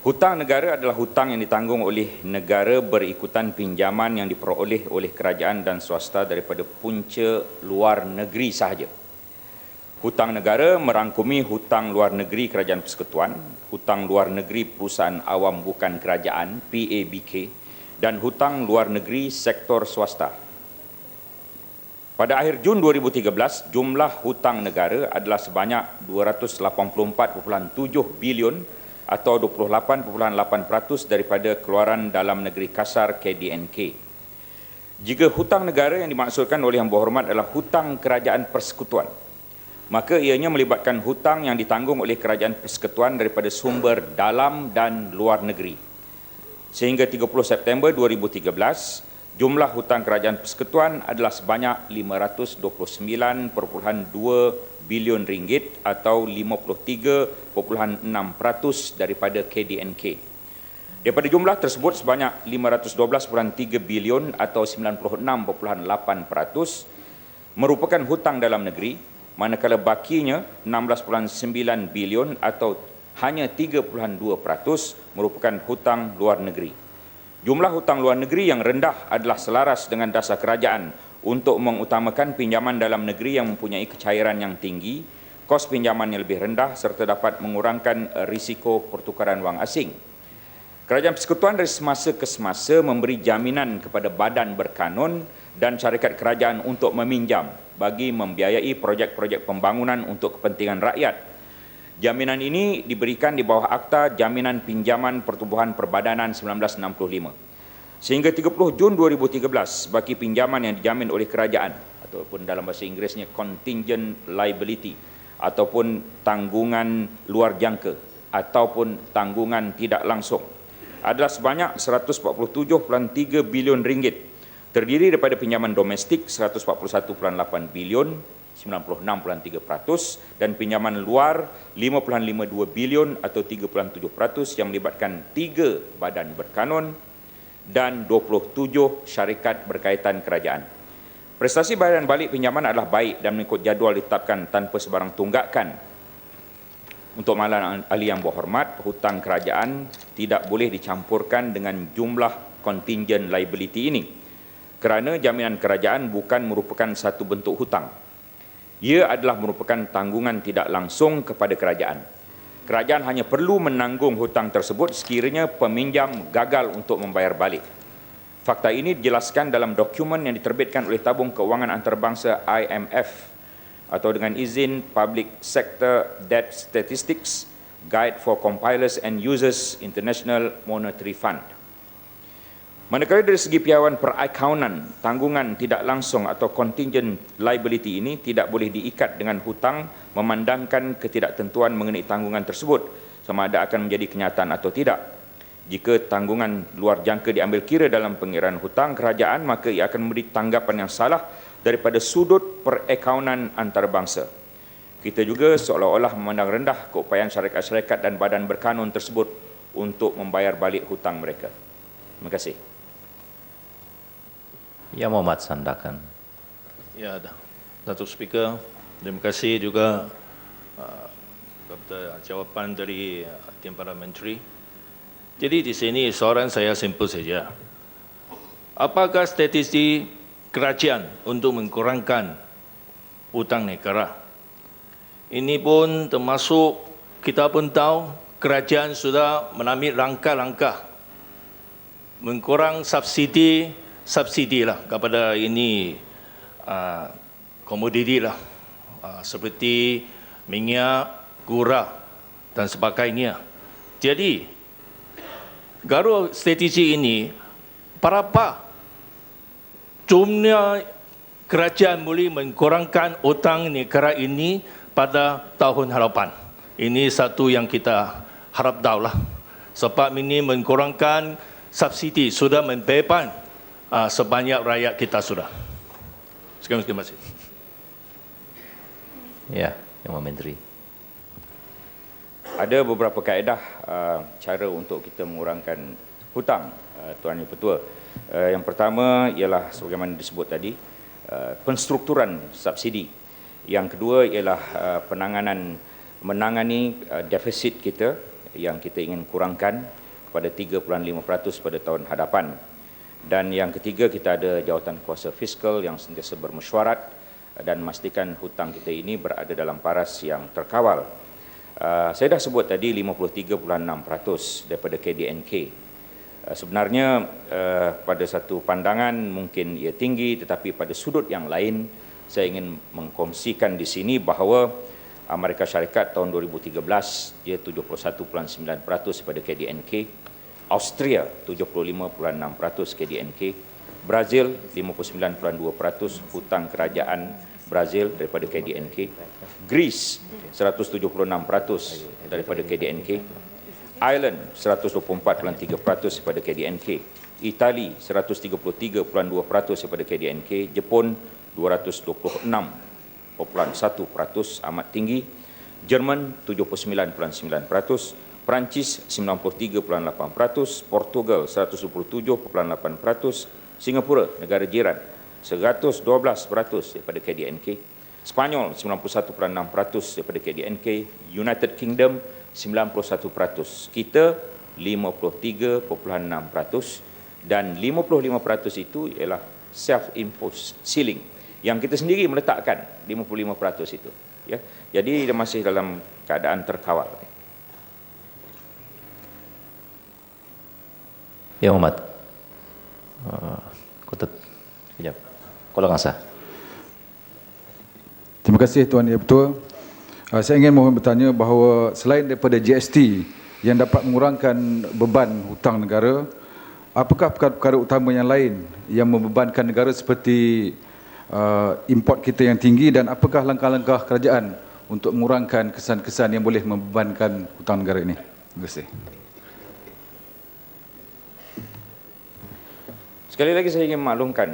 Hutang negara adalah hutang yang ditanggung oleh negara berikutan pinjaman yang diperoleh oleh kerajaan dan swasta daripada punca luar negeri sahaja. Hutang negara merangkumi hutang luar negeri kerajaan persekutuan, hutang luar negeri perusahaan awam bukan kerajaan PABK dan hutang luar negeri sektor swasta. Pada akhir Jun 2013, jumlah hutang negara adalah sebanyak 284.7 bilion atau 28.8% daripada keluaran dalam negeri kasar KDNK. Jika hutang negara yang dimaksudkan oleh Yang Berhormat adalah hutang kerajaan persekutuan, maka ianya melibatkan hutang yang ditanggung oleh kerajaan persekutuan daripada sumber dalam dan luar negeri. Sehingga 30 September 2013, jumlah hutang kerajaan persekutuan adalah sebanyak 529.2 bilion ringgit atau 53.6% daripada KDNK. Daripada jumlah tersebut sebanyak 512.3 bilion atau 96.8% merupakan hutang dalam negeri, manakala bakinya 16.9 bilion atau hanya 3.2% merupakan hutang luar negeri. Jumlah hutang luar negeri yang rendah adalah selaras dengan dasar kerajaan untuk mengutamakan pinjaman dalam negeri yang mempunyai kecairan yang tinggi, kos pinjaman yang lebih rendah serta dapat mengurangkan risiko pertukaran wang asing. Kerajaan persekutuan dari semasa ke semasa memberi jaminan kepada badan berkanun dan syarikat kerajaan untuk meminjam bagi membiayai projek-projek pembangunan untuk kepentingan rakyat. Jaminan ini diberikan di bawah Akta Jaminan Pinjaman Pertubuhan Perbadanan 1965. Sehingga 30 Jun 2013, bagi pinjaman yang dijamin oleh kerajaan ataupun dalam bahasa Inggerisnya contingent liability ataupun tanggungan luar jangka ataupun tanggungan tidak langsung adalah sebanyak 147.3 bilion ringgit, terdiri daripada pinjaman domestik 141.8 bilion 96.3% dan pinjaman luar 5.52 bilion atau 3.7% yang melibatkan 3 badan berkanun dan 27 syarikat berkaitan kerajaan. Prestasi bayaran balik pinjaman adalah baik dan mengikut jadual ditetapkan tanpa sebarang tunggakan. Untuk makluman ahli yang berhormat, hutang kerajaan tidak boleh dicampurkan dengan jumlah contingent liability ini kerana jaminan kerajaan bukan merupakan satu bentuk hutang. Ia adalah merupakan tanggungan tidak langsung kepada kerajaan. Kerajaan hanya perlu menanggung hutang tersebut sekiranya peminjam gagal untuk membayar balik. Fakta ini dijelaskan dalam dokumen yang diterbitkan oleh Tabung Kewangan Antarabangsa IMF atau dengan izin Public Sector Debt Statistics Guide for Compilers and Users International Monetary Fund. Manakala dari segi piawaian perakaunan, tanggungan tidak langsung atau contingent liability ini tidak boleh diikat dengan hutang memandangkan ketidaktentuan mengenai tanggungan tersebut sama ada akan menjadi kenyataan atau tidak. Jika tanggungan luar jangka diambil kira dalam pengiraan hutang kerajaan, maka ia akan memberi tanggapan yang salah daripada sudut perakaunan antarabangsa. Kita juga seolah-olah memandang rendah keupayaan syarikat-syarikat dan badan berkanun tersebut untuk membayar balik hutang mereka. Terima kasih. Yang Muhammad Sandakan. Ya, Datuk Speaker, terima kasih juga kepada jawapan dari tim para menteri. Jadi di sini soalan saya simpel saja. Apakah strategi kerajaan untuk mengurangkan hutang negara? Ini pun termasuk kita pun tahu kerajaan sudah mengambil langkah-langkah mengurang subsidi lah kepada ini komoditi lah seperti minyak, gula dan sebagainya. Jadi garu strategi ini berapa jumlah kerajaan boleh mengurangkan hutang negara ini pada tahun hadapan. Ini satu yang kita harap tahu lah. Sebab ini mengurangkan subsidi sudah membeban sebanyak rakyat kita sudah. Sekian, terima kasih. Ya, Yang Menteri. Ada beberapa kaedah cara untuk kita mengurangkan hutang, Tuan Yang Pertua. Yang pertama ialah sebagaimana disebut tadi, penstrukturan subsidi. Yang kedua ialah menangani defisit kita yang kita ingin kurangkan kepada 3.5% pada tahun hadapan. Dan yang ketiga, kita ada jawatan kuasa fiskal yang sentiasa bermesyuarat dan memastikan hutang kita ini berada dalam paras yang terkawal. Saya dah sebut tadi 53.6% daripada KDNK. Sebenarnya pada satu pandangan mungkin ia tinggi, tetapi pada sudut yang lain saya ingin mengkongsikan di sini bahawa Amerika Syarikat tahun 2013 dia 71.9% pada KDNK, Austria 75.6% KDNK, Brazil 59.2% hutang kerajaan Brazil daripada KDNK, Greece 176% daripada KDNK, Ireland 124.3% daripada KDNK, Itali 133.2% daripada KDNK, Jepun 226.1% amat tinggi, Jerman 79.9%, Perancis 93.8%, Portugal 127.8%, Singapura negara jiran 112% daripada KDNK, Spanyol 91.6% daripada KDNK, United Kingdom 91%, kita 53.6% dan 55% itu ialah self-imposed ceiling yang kita sendiri meletakkan 55% itu, ya. Jadi dia masih dalam keadaan terkawal. Ya Muhammad. Kejap. Kolong Asa. Terima kasih Tuan Yang Pertua. Saya ingin mohon bertanya bahawa selain daripada GST yang dapat mengurangkan beban hutang negara, apakah perkara-perkara utama yang lain yang membebankan negara seperti import kita yang tinggi, dan apakah langkah-langkah kerajaan untuk mengurangkan kesan-kesan yang boleh membebankan hutang negara ini? Terima kasih. Sekali lagi saya ingin maklumkan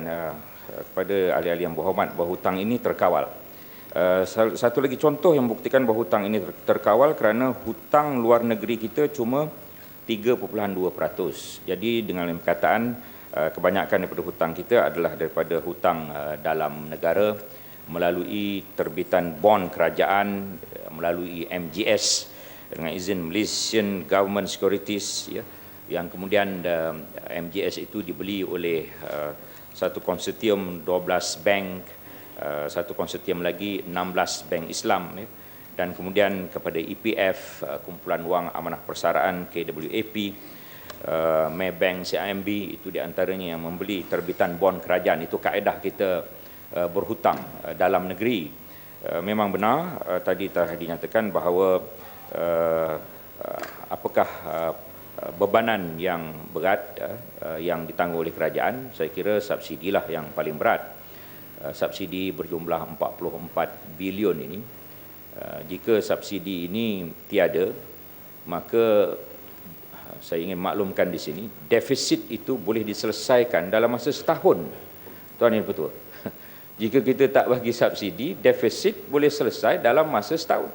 kepada ahli-ahli yang berhormat bahawa hutang ini terkawal. Satu lagi contoh yang membuktikan bahawa hutang ini terkawal kerana hutang luar negeri kita cuma 3.2%. Jadi dengan perkataan kebanyakan daripada hutang kita adalah daripada hutang dalam negara melalui terbitan bond kerajaan, melalui MGS dengan izin Malaysian Government Securities, ya, yang kemudian MGS itu dibeli oleh satu konsortium 12 bank, satu konsortium lagi 16 bank Islam, ya, dan kemudian kepada EPF, Kumpulan Wang Amanah Persaraan, KWAP, Maybank, CIMB, itu di antaranya yang membeli terbitan bond kerajaan. Itu kaedah kita berhutang dalam negeri. Memang benar tadi telah dinyatakan bahawa apakah bebanan yang berat yang ditanggung oleh kerajaan, saya kira subsidilah yang paling berat. Subsidi berjumlah 44 bilion ini. Jika subsidi ini tiada, maka saya ingin maklumkan di sini, defisit itu boleh diselesaikan dalam masa setahun. Tuan Yang Dipertua. Jika kita tak bagi subsidi, defisit boleh selesai dalam masa setahun.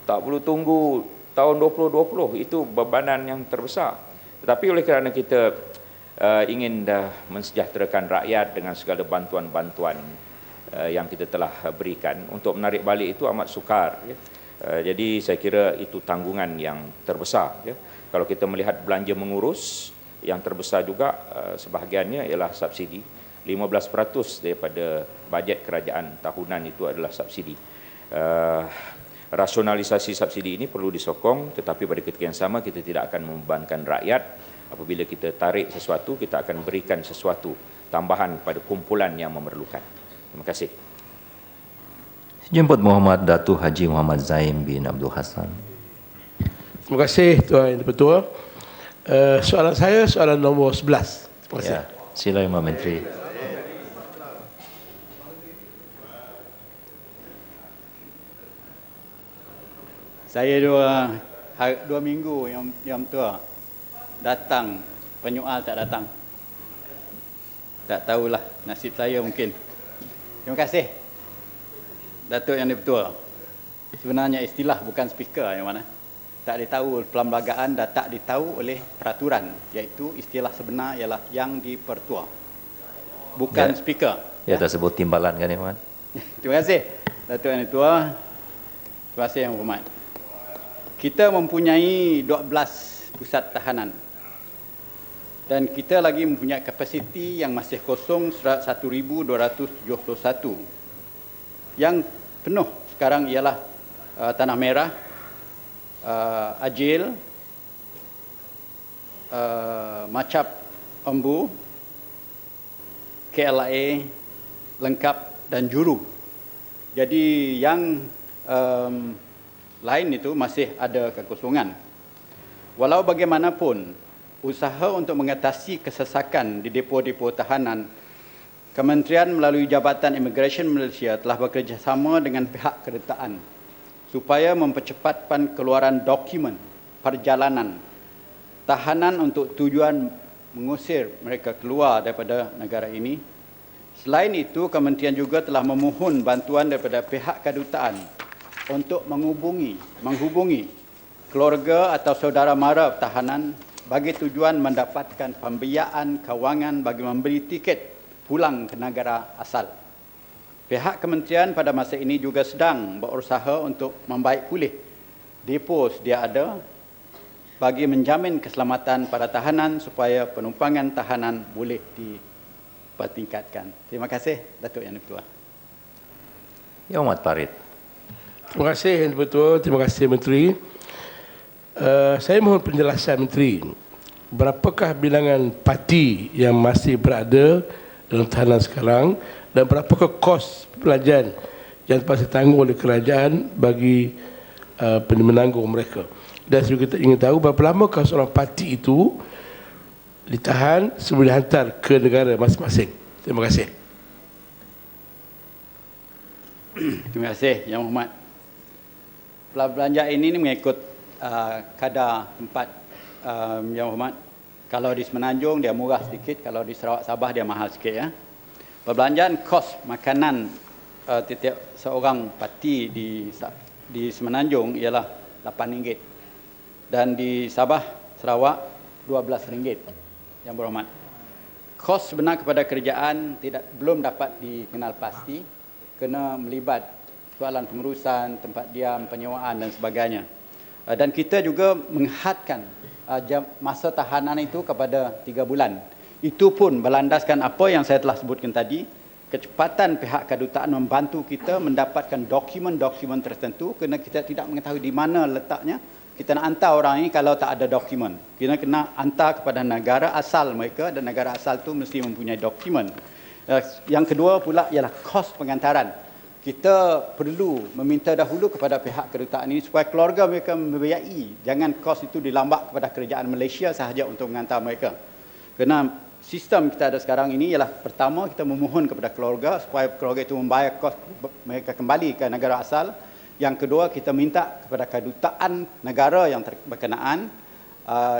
Tak perlu tunggu tahun 2020, itu bebanan yang terbesar. Tetapi oleh kerana kita ingin mensejahterakan rakyat dengan segala bantuan-bantuan yang kita telah berikan, untuk menarik balik itu amat sukar. Ya. Jadi saya kira itu tanggungan yang terbesar. Ya. Kalau kita melihat belanja mengurus, yang terbesar juga sebahagiannya ialah subsidi. 15% daripada bajet kerajaan tahunan itu adalah subsidi. Rasionalisasi subsidi ini perlu disokong, tetapi pada ketika yang sama kita tidak akan membebankan rakyat. Apabila kita tarik sesuatu, kita akan berikan sesuatu tambahan pada kumpulan yang memerlukan. Terima kasih. Jemput Muhammad Datuk Haji Muhammad Zaim bin Abdul Hassan. Terima kasih Tuan Yang Dipertua. Soalan saya soalan nombor 11. Terima kasih. Ya, sila Imam Menteri. Saya dua minggu yang tua datang, penyoal tak datang. Tak tahulah nasib saya mungkin. Terima kasih Datuk Yang Dipertua. Sebenarnya istilah bukan speaker yang mana. Tak ditahu perlembagaan dan tak ditahu oleh peraturan, iaitu istilah sebenar ialah Yang Dipertua. Bukan Ya. speaker. Ya, tak sebut timbalan kan, Iman? Terima kasih Datuk Yang Dipertua. Terima kasih Yang Berhormat. Kita mempunyai 12 pusat tahanan. Dan kita lagi mempunyai kapasiti yang masih kosong 1,271. Yang penuh sekarang ialah Tanah Merah, Ajil, Macap Embu, KLIA, Lengkap dan Juru. Jadi yang lain itu masih ada kekosongan. Walau bagaimanapun, usaha untuk mengatasi kesesakan di depo-depo tahanan, Kementerian melalui Jabatan Immigration Malaysia telah bekerjasama dengan pihak kedutaan supaya mempercepatkan keluaran dokumen perjalanan tahanan untuk tujuan mengusir mereka keluar daripada negara ini. Selain itu, Kementerian juga telah memohon bantuan daripada pihak kedutaan untuk menghubungi keluarga atau saudara mara tahanan bagi tujuan mendapatkan pembiayaan kewangan bagi membeli tiket pulang ke negara asal. Pihak kementerian pada masa ini juga sedang berusaha untuk membaik pulih depo sedia ada bagi menjamin keselamatan para tahanan supaya penumpangan tahanan boleh dipertingkatkan. Terima kasih Datuk Yang Dipertua. Ya, Muhammad Farid. Terima kasih Yang Dipertua, terima kasih Menteri. Saya mohon penjelasan Menteri. Berapakah bilangan parti yang masih berada dalam tahanan sekarang dan berapakah kos pelajaran yang pasti tanggung oleh kerajaan bagi menanggung mereka. Dan juga kita ingin tahu berapa lamakah seorang parti itu ditahan sebelum dihantar ke negara masing-masing. Terima kasih. Terima kasih Yang Berhormat. Belanja ini mengikut kadar tempat Yang Berhormat. Kalau di Semenanjung dia murah sedikit, kalau di Sarawak Sabah dia mahal sikit ya. Perbelanjaan kos makanan setiap seorang parti di Semenanjung ialah RM8 dan di Sabah Sarawak RM12 Yang Berhormat. Kos sebenar kepada kerajaan belum dapat dikenal pasti kena melibat soalan pengurusan, tempat diam, penyewaan dan sebagainya. Dan kita juga menghadkan masa tahanan itu kepada 3 bulan. Itu pun berlandaskan apa yang saya telah sebutkan tadi, kecepatan pihak kedutaan membantu kita mendapatkan dokumen-dokumen tertentu kerana kita tidak mengetahui di mana letaknya. Kita nak hantar orang ini kalau tak ada dokumen. Kita kena hantar kepada negara asal mereka dan negara asal itu mesti mempunyai dokumen. Yang kedua pula ialah kos pengantaran. kita perlu meminta dahulu kepada pihak kedutaan ini supaya keluarga mereka membiayai. Jangan kos itu dilambak kepada kerajaan Malaysia sahaja untuk mengantar mereka. Kerana sistem kita ada sekarang ini ialah pertama kita memohon kepada keluarga supaya keluarga itu membayar kos mereka kembali ke negara asal. Yang kedua, kita minta kepada kedutaan negara yang berkenaan.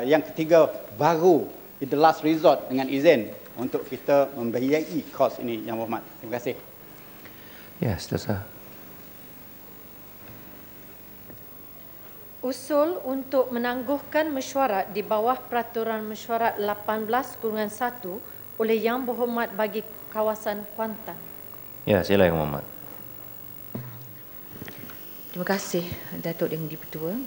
Yang ketiga, baru in the last resort dengan izin untuk kita membiayai kos ini, Yang Berhormat. Terima kasih. Ya, seterusnya. Usul untuk menangguhkan mesyuarat di bawah Peraturan Mesyuarat 18/1 oleh Yang Berhormat bagi kawasan Kuantan. Ya, sila Yang Berhormat. Terima kasih Datuk Yang Di-Pertua.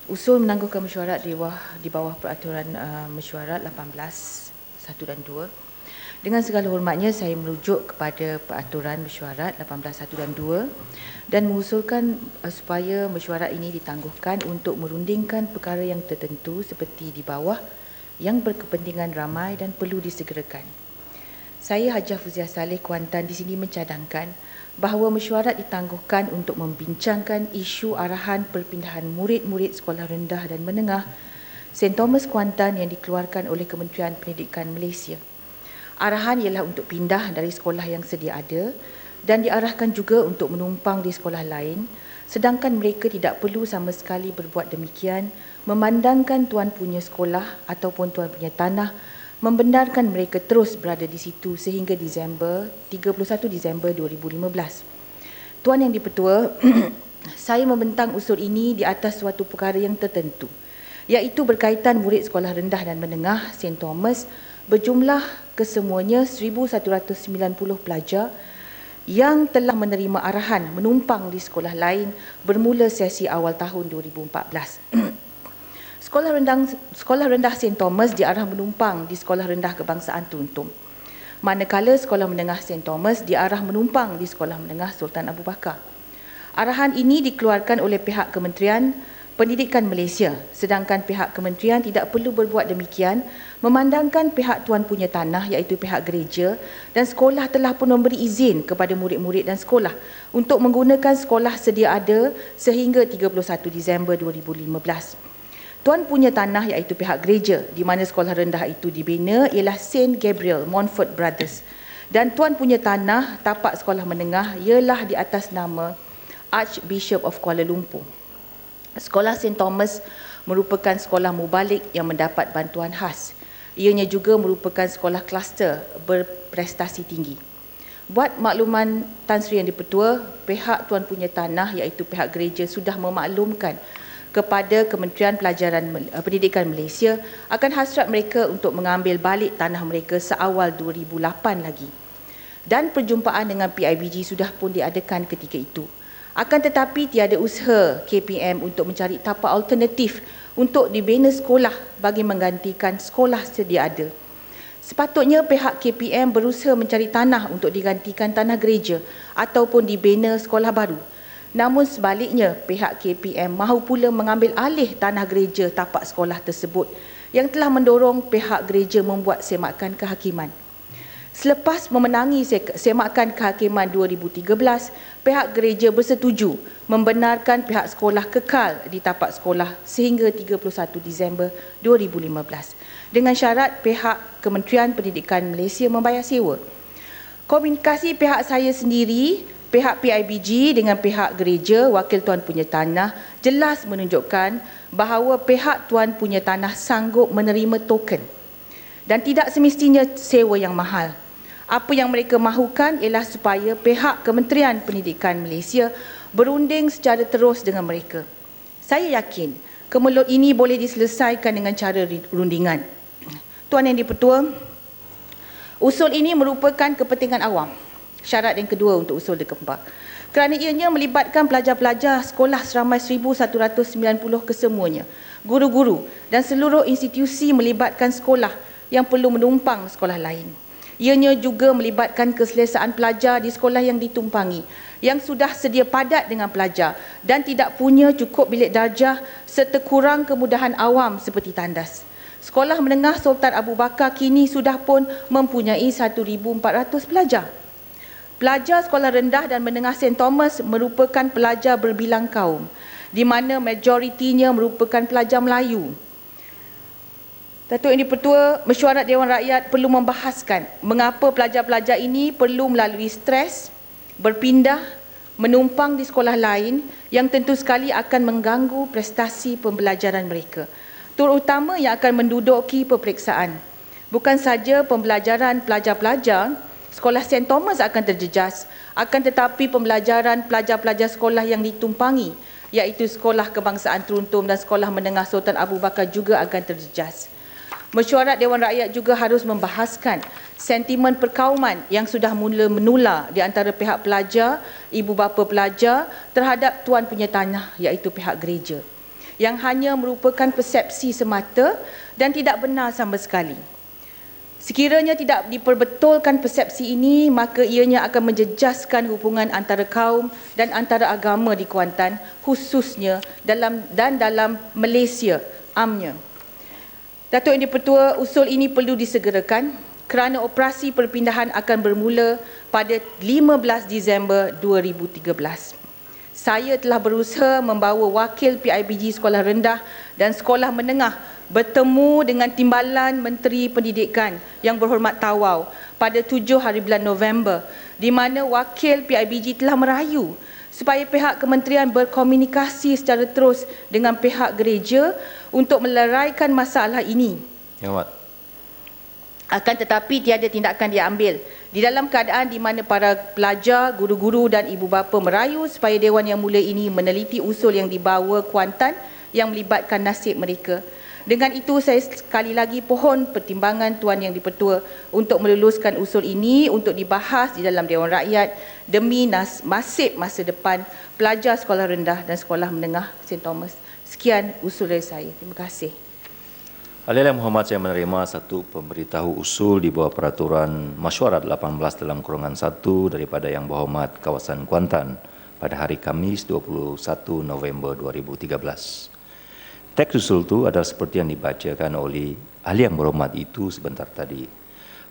Usul menangguhkan mesyuarat di bawah Peraturan Mesyuarat 18/1 dan 2. Dengan segala hormatnya, saya merujuk kepada Peraturan Mesyuarat 18/1 dan 2 dan mengusulkan supaya mesyuarat ini ditangguhkan untuk merundingkan perkara yang tertentu seperti di bawah yang berkepentingan ramai dan perlu disegerakan. Saya Hajah Fuziah Saleh Kuantan di sini mencadangkan bahawa mesyuarat ditangguhkan untuk membincangkan isu arahan perpindahan murid-murid sekolah rendah dan menengah St. Thomas Kuantan yang dikeluarkan oleh Kementerian Pendidikan Malaysia. Arahan ialah untuk pindah dari sekolah yang sedia ada dan diarahkan juga untuk menumpang di sekolah lain, sedangkan mereka tidak perlu sama sekali berbuat demikian, memandangkan tuan punya sekolah ataupun tuan punya tanah membenarkan mereka terus berada di situ sehingga 31 Disember 2015. Tuan Yang Di-Pertua, saya membentang usul ini di atas suatu perkara yang tertentu, iaitu berkaitan murid sekolah rendah dan menengah St. Thomas berjumlah kesemuanya 1,190 pelajar yang telah menerima arahan menumpang di sekolah lain bermula sesi awal tahun 2014. Sekolah rendah St. Thomas diarah menumpang di Sekolah Rendah Kebangsaan Tuntum. Manakala sekolah menengah St. Thomas diarah menumpang di Sekolah Menengah Sultan Abu Bakar. Arahan ini dikeluarkan oleh pihak Kementerian Pendidikan Malaysia, sedangkan pihak kementerian tidak perlu berbuat demikian memandangkan pihak tuan punya tanah iaitu pihak gereja dan sekolah telah pun memberi izin kepada murid-murid dan sekolah untuk menggunakan sekolah sedia ada sehingga 31 Disember 2015. Tuan punya tanah iaitu pihak gereja di mana sekolah rendah itu dibina ialah St. Gabriel Montfort Brothers dan tuan punya tanah tapak sekolah menengah ialah di atas nama Archbishop of Kuala Lumpur. Sekolah St. Thomas merupakan sekolah mubalik yang mendapat bantuan khas. Ianya juga merupakan sekolah kluster berprestasi tinggi. Buat makluman Tan Sri Yang Di-Pertua, pihak tuan punya tanah iaitu pihak gereja sudah memaklumkan kepada Kementerian Pendidikan Malaysia akan hasrat mereka untuk mengambil balik tanah mereka seawal 2008 lagi. Dan perjumpaan dengan PIBG sudah pun diadakan ketika itu. Akan tetapi tiada usaha KPM untuk mencari tapak alternatif untuk dibina sekolah bagi menggantikan sekolah sedia ada. Sepatutnya pihak KPM berusaha mencari tanah untuk digantikan tanah gereja ataupun dibina sekolah baru. Namun sebaliknya pihak KPM mahu pula mengambil alih tanah gereja tapak sekolah tersebut yang telah mendorong pihak gereja membuat semakan kehakiman. Selepas memenangi semakan kehakiman 2013, pihak gereja bersetuju membenarkan pihak sekolah kekal di tapak sekolah sehingga 31 Disember 2015 dengan syarat pihak Kementerian Pendidikan Malaysia membayar sewa. Komunikasi pihak saya sendiri, pihak PIBG dengan pihak gereja, wakil tuan punya tanah jelas menunjukkan bahawa pihak tuan punya tanah sanggup menerima token dan tidak semestinya sewa yang mahal. Apa yang mereka mahukan ialah supaya pihak Kementerian Pendidikan Malaysia berunding secara terus dengan mereka. Saya yakin kemelut ini boleh diselesaikan dengan cara rundingan. Tuan Yang Di-Pertua, usul ini merupakan kepentingan awam. Syarat yang kedua untuk usul dikembang. Kerana ianya melibatkan pelajar-pelajar sekolah seramai 1,190 kesemuanya, guru-guru dan seluruh institusi melibatkan sekolah yang perlu menumpang sekolah lain. Ianya juga melibatkan keselesaan pelajar di sekolah yang ditumpangi, yang sudah sedia padat dengan pelajar dan tidak punya cukup bilik darjah serta kurang kemudahan awam seperti tandas. Sekolah Menengah Sultan Abu Bakar kini sudah pun mempunyai 1,400 pelajar. Pelajar sekolah rendah dan menengah St. Thomas merupakan pelajar berbilang kaum, di mana majoritinya merupakan pelajar Melayu. Datuk Yang di-Pertua, Mesyuarat Dewan Rakyat perlu membahaskan mengapa pelajar-pelajar ini perlu melalui stres, berpindah, menumpang di sekolah lain yang tentu sekali akan mengganggu prestasi pembelajaran mereka, terutama yang akan menduduki peperiksaan. Bukan saja pembelajaran pelajar-pelajar sekolah St. Thomas akan terjejas, akan tetapi pembelajaran pelajar-pelajar sekolah yang ditumpangi, iaitu Sekolah Kebangsaan Teruntum dan Sekolah Menengah Sultan Abu Bakar juga akan terjejas. Mesyuarat Dewan Rakyat juga harus membahaskan sentimen perkauman yang sudah mula menular di antara pihak pelajar, ibu bapa pelajar terhadap tuan punya tanah, iaitu pihak gereja, yang hanya merupakan persepsi semata dan tidak benar sama sekali. Sekiranya tidak diperbetulkan persepsi ini, maka ianya akan menjejaskan hubungan antara kaum dan antara agama di Kuantan, khususnya dalam Malaysia amnya. Datuk Yang di-Pertua, usul ini perlu disegerakan kerana operasi perpindahan akan bermula pada 15 Disember 2013. Saya telah berusaha membawa wakil PIBG Sekolah Rendah dan Sekolah Menengah bertemu dengan Timbalan Menteri Pendidikan yang berhormat Tawau pada 7 hari bulan November, di mana wakil PIBG telah merayu supaya pihak kementerian berkomunikasi secara terus dengan pihak gereja untuk meleraikan masalah ini. Ya, Mat. Akan tetapi tiada tindakan diambil di dalam keadaan di mana para pelajar, guru-guru dan ibu bapa merayu supaya Dewan Yang Mulia ini meneliti usul yang dibawa Kuantan yang melibatkan nasib mereka. Dengan itu, saya sekali lagi pohon pertimbangan Tuan Yang di-Pertua untuk meluluskan usul ini untuk dibahas di dalam Dewan Rakyat demi nasib masa depan pelajar sekolah rendah dan sekolah menengah St. Thomas. Sekian usul dari saya. Terima kasih. Ahli Yang Berhormat, saya menerima satu pemberitahu usul di bawah peraturan Mesyuarat 18 dalam kurungan 1 daripada Yang Berhormat Kawasan Kuantan pada hari Khamis 21 November 2013. Teks usul itu adalah seperti yang dibacakan oleh ahli yang berhormat itu sebentar tadi.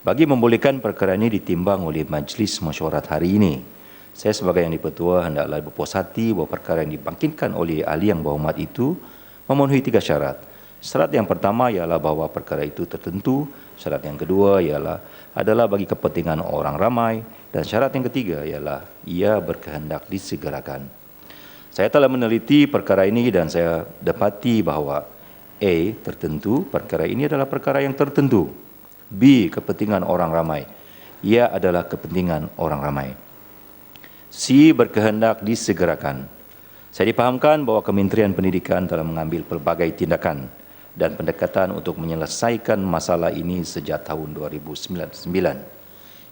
Bagi membolehkan perkara ini ditimbang oleh Majlis Mesyuarat hari ini, saya sebagai Yang di-Pertua hendaklah berpuas hati bahawa perkara yang dibangkitkan oleh ahli yang berhormat itu memenuhi 3 syarat. Syarat yang pertama ialah bahawa perkara itu tertentu, syarat yang kedua adalah bagi kepentingan orang ramai, dan syarat yang ketiga ialah ia berkehendak disegerakan. Saya telah meneliti perkara ini dan saya dapati bahawa A. tertentu, perkara ini adalah perkara yang tertentu. B. kepentingan orang ramai, ia adalah kepentingan orang ramai. C. berkehendak disegerakan. Saya dipahamkan bahawa Kementerian Pendidikan telah mengambil pelbagai tindakan dan pendekatan untuk menyelesaikan masalah ini sejak tahun 2009.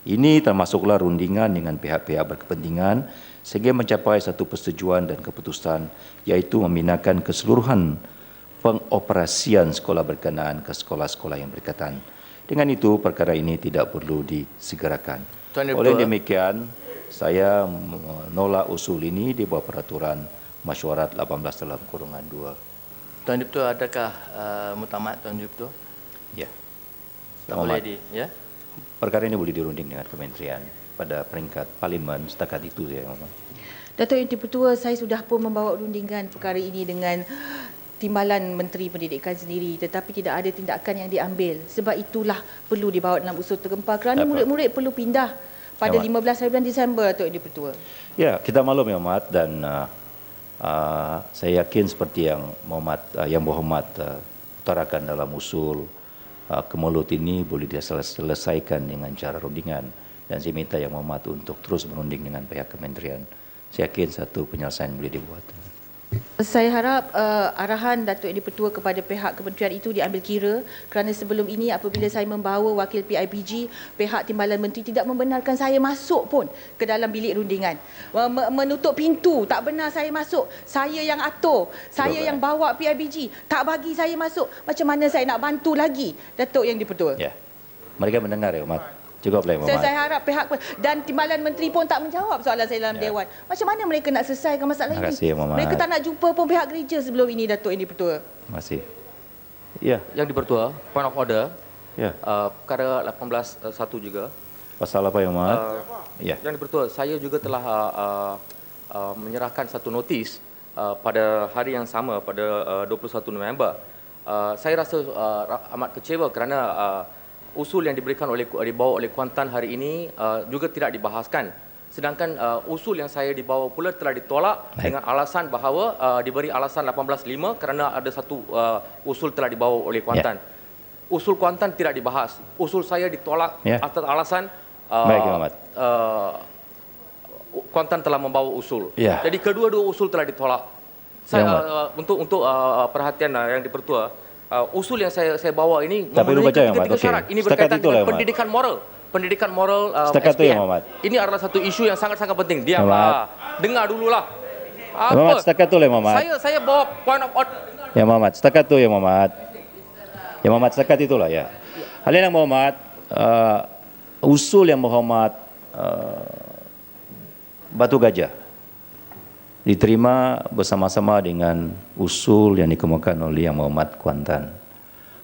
Ini termasuklah rundingan dengan pihak-pihak berkepentingan sehingga mencapai satu persetujuan dan keputusan, iaitu memindahkan keseluruhan pengoperasian sekolah berkenaan ke sekolah-sekolah yang berkaitan. Dengan itu, perkara ini tidak perlu disegerakan. Oleh demikian, saya menolak usul ini di bawah peraturan Mesyuarat 18 dalam kurungan 2. Tuan Dipertua, adakah muktamad Tuan Dipertua? Ya. Tak boleh ya? Perkara ini boleh dirunding dengan kementerian pada peringkat parlimen setakat itu saya. Datuk Yang di-Pertua, saya sudah pun membawa rundingan perkara ini dengan Timbalan Menteri Pendidikan sendiri, tetapi tidak ada tindakan yang diambil. Sebab itulah perlu dibawa dalam usul tergempar kerana murid-murid perlu pindah pada 15 hari bulan Disember, Datuk Yang di-Pertua. Ya, kita maklum Yang Berhormat, dan saya yakin seperti Yang Berhormat utarakan dalam usul kemelut ini boleh diselesaikan dengan cara rundingan. Dan saya minta Yang Berhormat untuk terus berunding dengan pihak kementerian. Saya yakin satu penyelesaian boleh dibuat. Saya harap arahan Datuk Yang di-Pertua kepada pihak kementerian itu diambil kira, kerana sebelum ini apabila saya membawa wakil PIBG, pihak Timbalan Menteri tidak membenarkan saya masuk pun ke dalam bilik rundingan. Menutup pintu, tak benar saya masuk. Saya yang atur, saya yang bawa PIBG, tak bagi saya masuk. Macam mana saya nak bantu lagi Datuk Yang di-Pertua? Ya. Mereka mendengar Ya Berhormat. Cukup Yang Berhormat. Saya harap pihak dan Timbalan Menteri pun tak menjawab soalan saya dalam Dewan. Macam mana mereka nak selesaikan masalah ini? Terima kasih, Yang Berhormat. Mereka tak nak jumpa pun pihak gereja sebelum ini, Datuk Yang di-Pertua. Terima kasih. Ya. Yang di-Pertua, point of order. Ya. Perkara 18.1 juga. Pasal apa Yang Amat? Ya. Yang Dipertua, saya juga telah menyerahkan satu notis pada hari yang sama, pada 21 November. Saya rasa amat kecewa kerana usul yang dibawa oleh Kuantan hari ini juga tidak dibahaskan. Sedangkan usul yang saya dibawa pula telah ditolak dengan alasan bahawa diberi alasan 18.5 kerana ada satu usul telah dibawa oleh Kuantan. Usul Kuantan tidak dibahas. Usul saya ditolak atas alasan Kuantan telah membawa usul. Jadi kedua-dua usul telah ditolak. Saya untuk perhatian Yang Dipertua, usul yang saya bawa ini memenuhi ketiga syarat. Ini berkaitan dengan pendidikan moral. Pendidikan moral SPM. Ini adalah satu isu yang sangat-sangat penting. Diam, dengar dululah. Apa? Setakat tu Muhammad. Saya bawa point of order. Ya Muhammad, setakat tu ya Muhammad. Ya Muhammad, setakat itulah ya. Halilinang Muhammad, usul yang Muhammad Batu Gajah diterima bersama-sama dengan usul yang dikemukakan oleh Yang Muhammad Kuantan.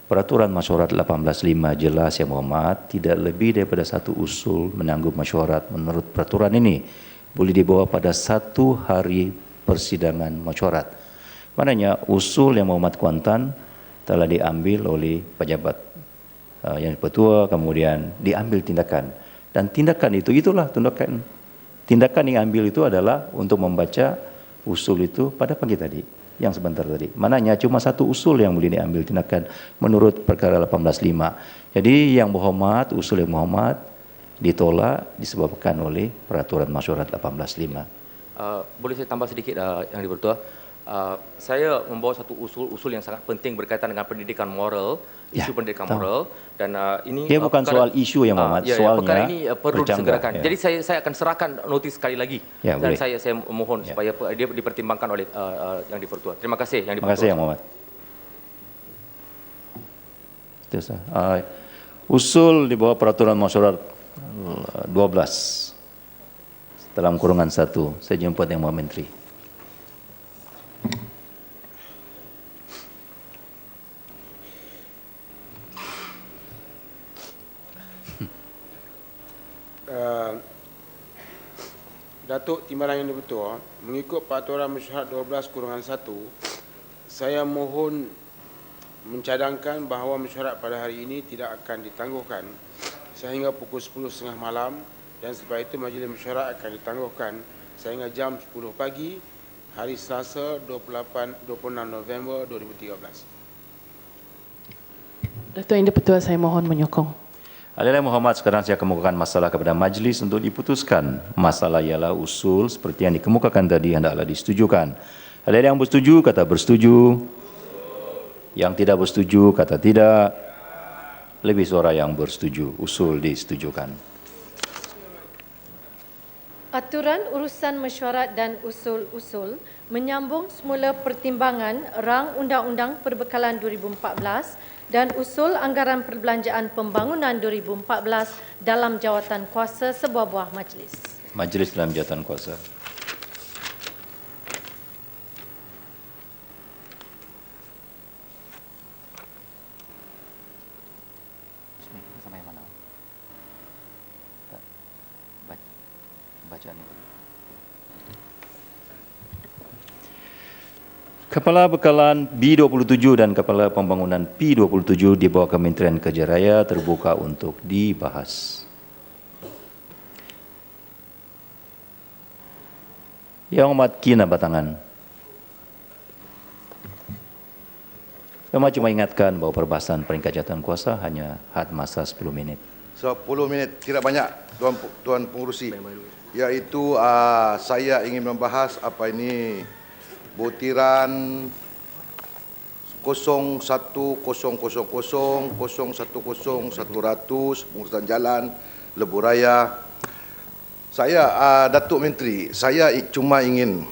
Peraturan Mesyuarat 18.5 jelas Yang Muhammad, tidak lebih daripada satu usul menangguh mesyuarat menurut peraturan ini boleh dibawa pada satu hari persidangan mesyuarat. Maknanya usul Yang Muhammad Kuantan telah diambil oleh pejabat Yang Dipertua, kemudian diambil tindakan. Dan tindakan itulah tindakan yang ambil itu adalah untuk membaca usul itu pada pagi tadi, yang sebentar tadi. Maknanya cuma satu usul yang boleh diambil tindakan menurut perkara 18.5. Jadi Yang Muhammad, usul Yang Muhammad ditolak disebabkan oleh peraturan Mesyuarat 18.5. Boleh saya tambah sedikit Yang Dipertua? Saya membawa satu usul yang sangat penting berkaitan dengan pendidikan moral, isu pendidikan moral, dan ini dia bukan soal isu Yang Muhammad, soalnya perkara ini perlu disegerakan. Jadi saya akan serahkan notis sekali lagi, dan saya mohon supaya dia dipertimbangkan oleh Yang Dipertua. Terima kasih Yang Dipertua. Terima kasih Yang Muhammad. Usul di bawah peraturan Mesyuarat 12 dalam kurungan 1. Saya jemput Yang Muhammad Menteri. Datuk Timbalan Yang Dipertua, mengikut peraturan Mesyuarat 12/1, saya mohon mencadangkan bahawa mesyuarat pada hari ini tidak akan ditangguhkan sehingga pukul 10.30 malam, dan sebab itu majlis mesyuarat akan ditangguhkan sehingga jam 10 pagi hari Selasa 26 November 2013. Datuk Yang Dipertua, saya mohon menyokong. Halilinang Muhammad, sekarang saya kemukakan masalah kepada majlis untuk diputuskan. Masalah ialah usul seperti yang dikemukakan tadi hendaklah disetujukan. Halilinang yang bersetuju kata bersetuju. Yang tidak bersetuju kata tidak. Lebih suara yang bersetuju. Usul disetujukan. Aturan urusan mesyuarat dan usul-usul menyambung semula pertimbangan Rang Undang-Undang Perbekalan 2014 dan usul anggaran perbelanjaan pembangunan 2014 dalam jawatan kuasa sebuah buah majlis. Majlis dalam jawatan kuasa. Kepala Bekalan B27 dan Kepala Pembangunan P27 di bawah Kementerian Kerja Raya terbuka untuk dibahas. Yang Amat Kina Batangan. Yang Amat cuma ingatkan bahawa perbahasan peringkat jawatan kuasa hanya had masa 10 minit. 10 minit tidak banyak Tuan Pengurusi. Iaitu saya ingin membahas apa ini butiran 0100010100 pengurusan jalan Lebuh Raya. Saya Datuk Menteri, saya cuma ingin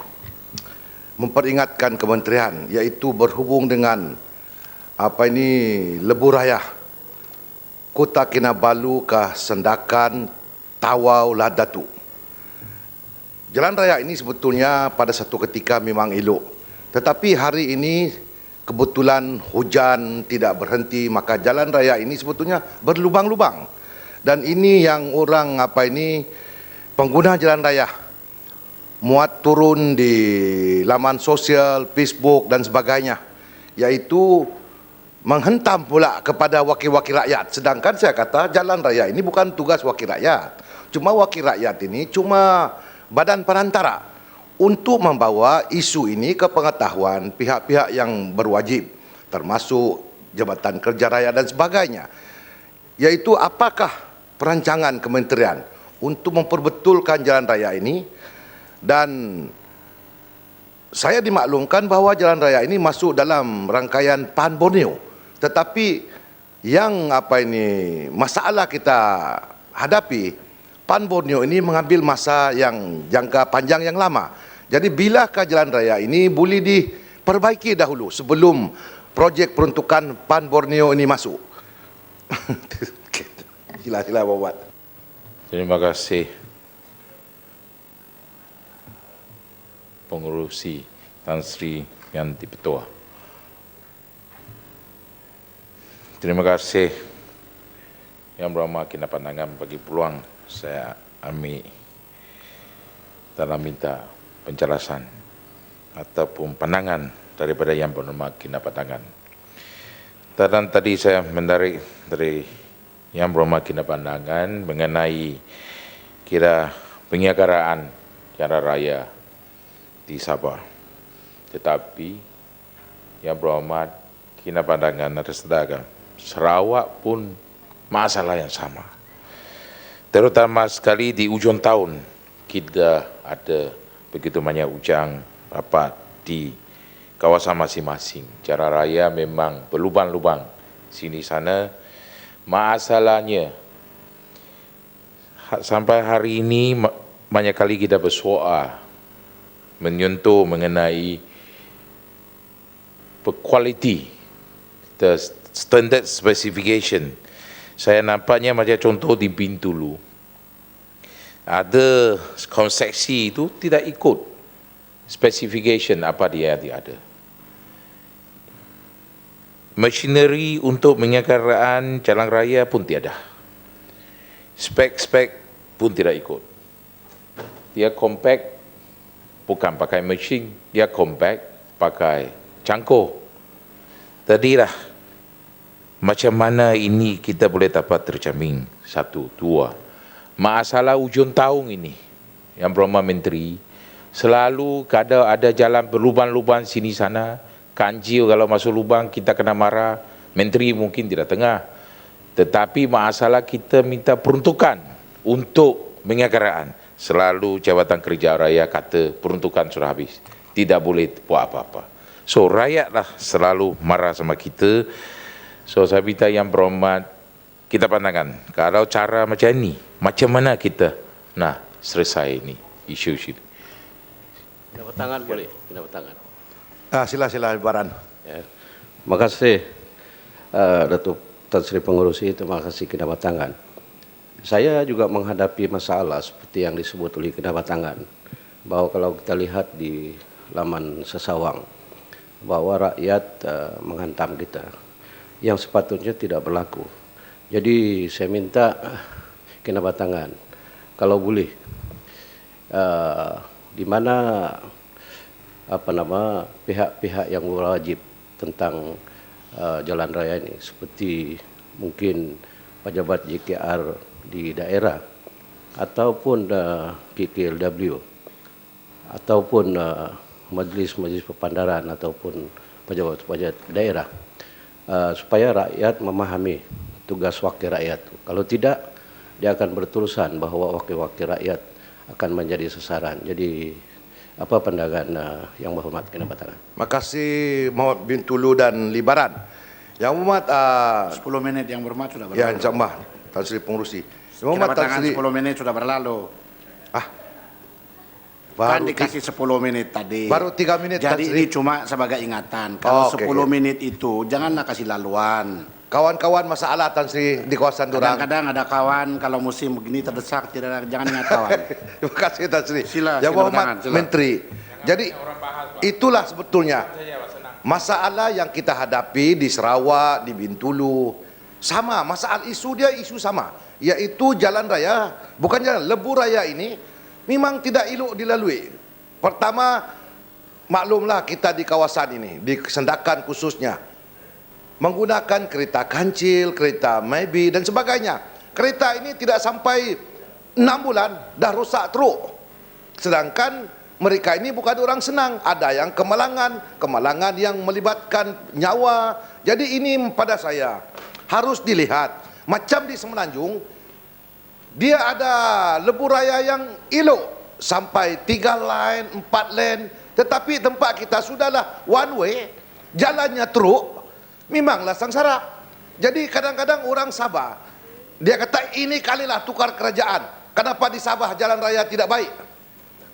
memperingatkan kementerian iaitu berhubung dengan apa ini Lebuh Raya, Kota Kinabalu ke Sendakan, Tawau, Ladatu. Jalan raya ini sebetulnya pada satu ketika memang elok. Tetapi hari ini kebetulan hujan tidak berhenti, maka jalan raya ini sebetulnya berlubang-lubang. Dan ini yang orang pengguna jalan raya muat turun di laman sosial, Facebook dan sebagainya, yaitu menghentam pula kepada wakil-wakil rakyat. Sedangkan saya kata jalan raya ini bukan tugas wakil rakyat. Cuma wakil rakyat ini cuma badan perantara untuk membawa isu ini ke pengetahuan pihak-pihak yang berwajib, termasuk Jabatan Kerja Raya dan sebagainya. Yaitu apakah perancangan kementerian untuk memperbetulkan jalan raya ini. Dan saya dimaklumkan bahawa jalan raya ini masuk dalam rangkaian PAN Borneo. Tetapi yang masalah kita hadapi, PAN Borneo ini mengambil masa yang jangka panjang yang lama. Jadi bilakah jalan raya ini boleh diperbaiki dahulu sebelum projek peruntukan PAN Borneo ini masuk? Sila Bapak. Terima kasih Pengerusi Tan Sri yang di-Petua. Terima kasih Yang Berhormat Kina Pandangan bagi peluang saya ambil dalam minta penjelasan ataupun pandangan daripada Yang Berhormat Kina Pandangan. Dan tadi saya mendarik dari Yang Berhormat Kina Pandangan mengenai kira penyegaraan jalan raya di Sabah. Tetapi Yang Berhormat Kina Pandangan harus sedarkan, Sarawak pun masalah yang sama. Terutama sekali di ujung tahun kita ada begitu banyak hujan rapat di kawasan masing-masing. Jalan raya memang berlubang-lubang sini sana. Masalahnya sampai hari ini banyak kali kita bersoal menyentuh mengenai quality, the standard specification. Saya nampaknya macam contoh di Bintulu, ada konseksi itu tidak ikut specification apa dia ada. Machinery untuk penyegaraan jalan raya pun tiada. Spek-spek pun tidak ikut. Dia compact bukan pakai mesin, dia compact pakai cangkul. Tadilah macam mana ini kita boleh dapat terjamin? Satu, dua. Masalah ujung tahun ini, Yang Berhormat Menteri, selalu ada jalan berlubang-lubang sini sana. Kanjil kalau masuk lubang kita kena marah, menteri mungkin tidak tengah. Tetapi masalah kita minta peruntukan untuk penyegaraan. Selalu Jabatan Kerja Raya kata peruntukan sudah habis, tidak boleh buat apa-apa. So rakyatlah selalu marah sama kita. So saya minta Yang Berhormat kita Pandangan, kalau cara macam ni, macam mana kita nak selesai ini isu ini? Kena bertangan boleh, kena bertangan. Sila Baran. Ya. Terima kasih Datuk Tan Sri Pengerusi, terima kasih Kina Batangan. Saya juga menghadapi masalah seperti yang disebut oleh Kina Batangan, bahwa kalau kita lihat di laman Sesawang, bahwa rakyat menghantam kita, yang sepatutnya tidak berlaku. Jadi saya minta Kina Batangan, kalau boleh, di mana pihak-pihak yang berwajib tentang jalan raya ini, seperti mungkin pejabat JKR di daerah ataupun PKLW ataupun majlis-majlis pepandaran ataupun pejabat-pejabat daerah, supaya rakyat memahami tugas wakil rakyat. Kalau tidak, dia akan berterusan bahwa wakil-wakil rakyat akan menjadi sasaran. Jadi apa pandangan Yang Berhormat Kina Batangan? Makasih Muhammad Bintulu dan Libaran. Yang Berhormat 10 menit Yang Berhormat sudah berlalu. Ya, insyaAllah Tan Sri Pengerusi. Kina Batangan 10 menit sudah berlalu. Kan dikasih 10 menit tadi. Baru 3 menit. Jadi ini cuma sebagai ingatan. Kalau 10 menit itu janganlah kasih laluan. Kawan-kawan masalah Tan Sri di kawasan Durang. Kadang-kadang ada kawan kalau musim begini terdesak jangan ingat kawan. Terima kasih Tan Sri. Sila, Yang Berhormat Menteri. Jadi itulah sebetulnya masalah yang kita hadapi di Sarawak, di Bintulu. sama, masalah isu dia isu sama, yaitu jalan raya, bukan jalan, lebuh raya ini memang tidak elok dilalui. Pertama, maklumlah kita di kawasan ini, di Sendakan khususnya, menggunakan kereta kancil, kereta maybe dan sebagainya. Kereta ini tidak sampai 6 bulan dah rosak teruk. Sedangkan mereka ini bukan orang senang, ada yang kemalangan yang melibatkan nyawa. Jadi ini pada saya harus dilihat. Macam di Semenanjung, dia ada lebuh raya yang elok sampai 3 lane, 4 lane. Tetapi tempat kita sudahlah one way, jalannya teruk, memanglah sengsara. Jadi kadang-kadang orang Sabah, dia kata ini kalilah tukar kerajaan. Kenapa di Sabah jalan raya tidak baik?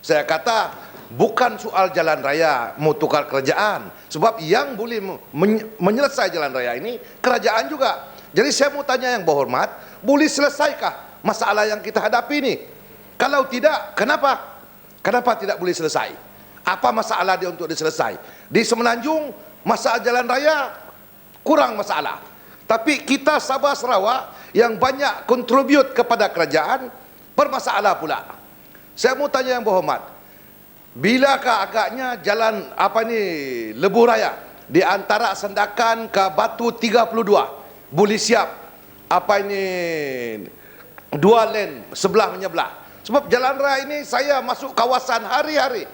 Saya kata bukan soal jalan raya mau tukar kerajaan. Sebab yang boleh menyelesaikan jalan raya ini kerajaan juga. Jadi saya mau tanya yang berhormat, boleh selesaikah masalah yang kita hadapi ini? Kalau tidak, kenapa? Kenapa tidak boleh selesai? Apa masalah dia untuk diselesai? Di Semenanjung, masalah jalan raya kurang masalah. Tapi kita Sabah Sarawak yang banyak kontribut kepada kerajaan, bermasalah pula. Saya mau tanya yang berhormat, bilakah agaknya jalan lebuh raya di antara Sendakan ke Batu 32 boleh siap 2 lane sebelah menyebelah? Sebab jalan raya ini saya masuk kawasan hari-hari,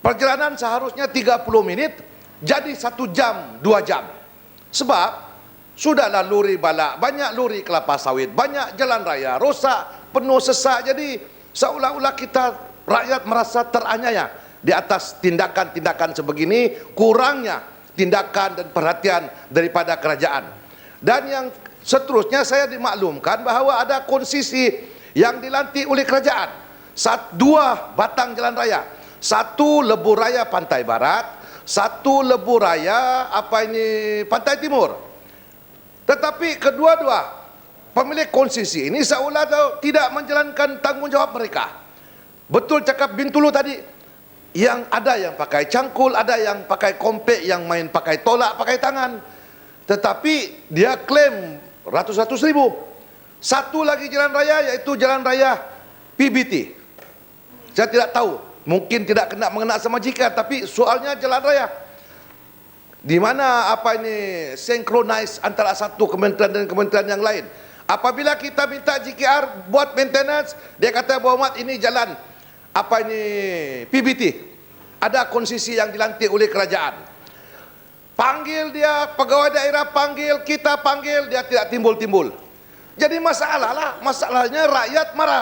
perjalanan seharusnya 30 menit jadi 1 jam 2 jam. Sebab sudahlah lori balak, banyak lori kelapa sawit, banyak jalan raya rosak, penuh sesak. Jadi seolah-olah kita rakyat merasa teraniaya di atas tindakan-tindakan sebegini, kurangnya tindakan dan perhatian daripada kerajaan. Dan yang seterusnya saya dimaklumkan bahawa ada konsesi yang dilantik oleh kerajaan. 2 batang jalan raya. 1 lebuh raya Pantai Barat, 1 lebuh raya Pantai Timur. Tetapi kedua-dua pemilik konsesi ini seolah tidak menjalankan tanggungjawab mereka. Betul cakap Bintulu tadi, yang ada yang pakai cangkul, ada yang pakai kompek, yang main pakai tolak, pakai tangan. Tetapi dia klaim ratus-ratus ribu. 1 lagi jalan raya, yaitu jalan raya PBT. Saya tidak tahu, mungkin tidak mengena sama majikan, tapi soalnya jalan raya di mana synchronize antara satu kementerian dan kementerian yang lain. Apabila kita minta JKR buat maintenance, dia kata Muhammad ini jalan PBT, ada konsesi yang dilantik oleh kerajaan. Panggil dia, pegawai daerah panggil, kita panggil, dia tidak timbul-timbul. Jadi masalahnya rakyat marah.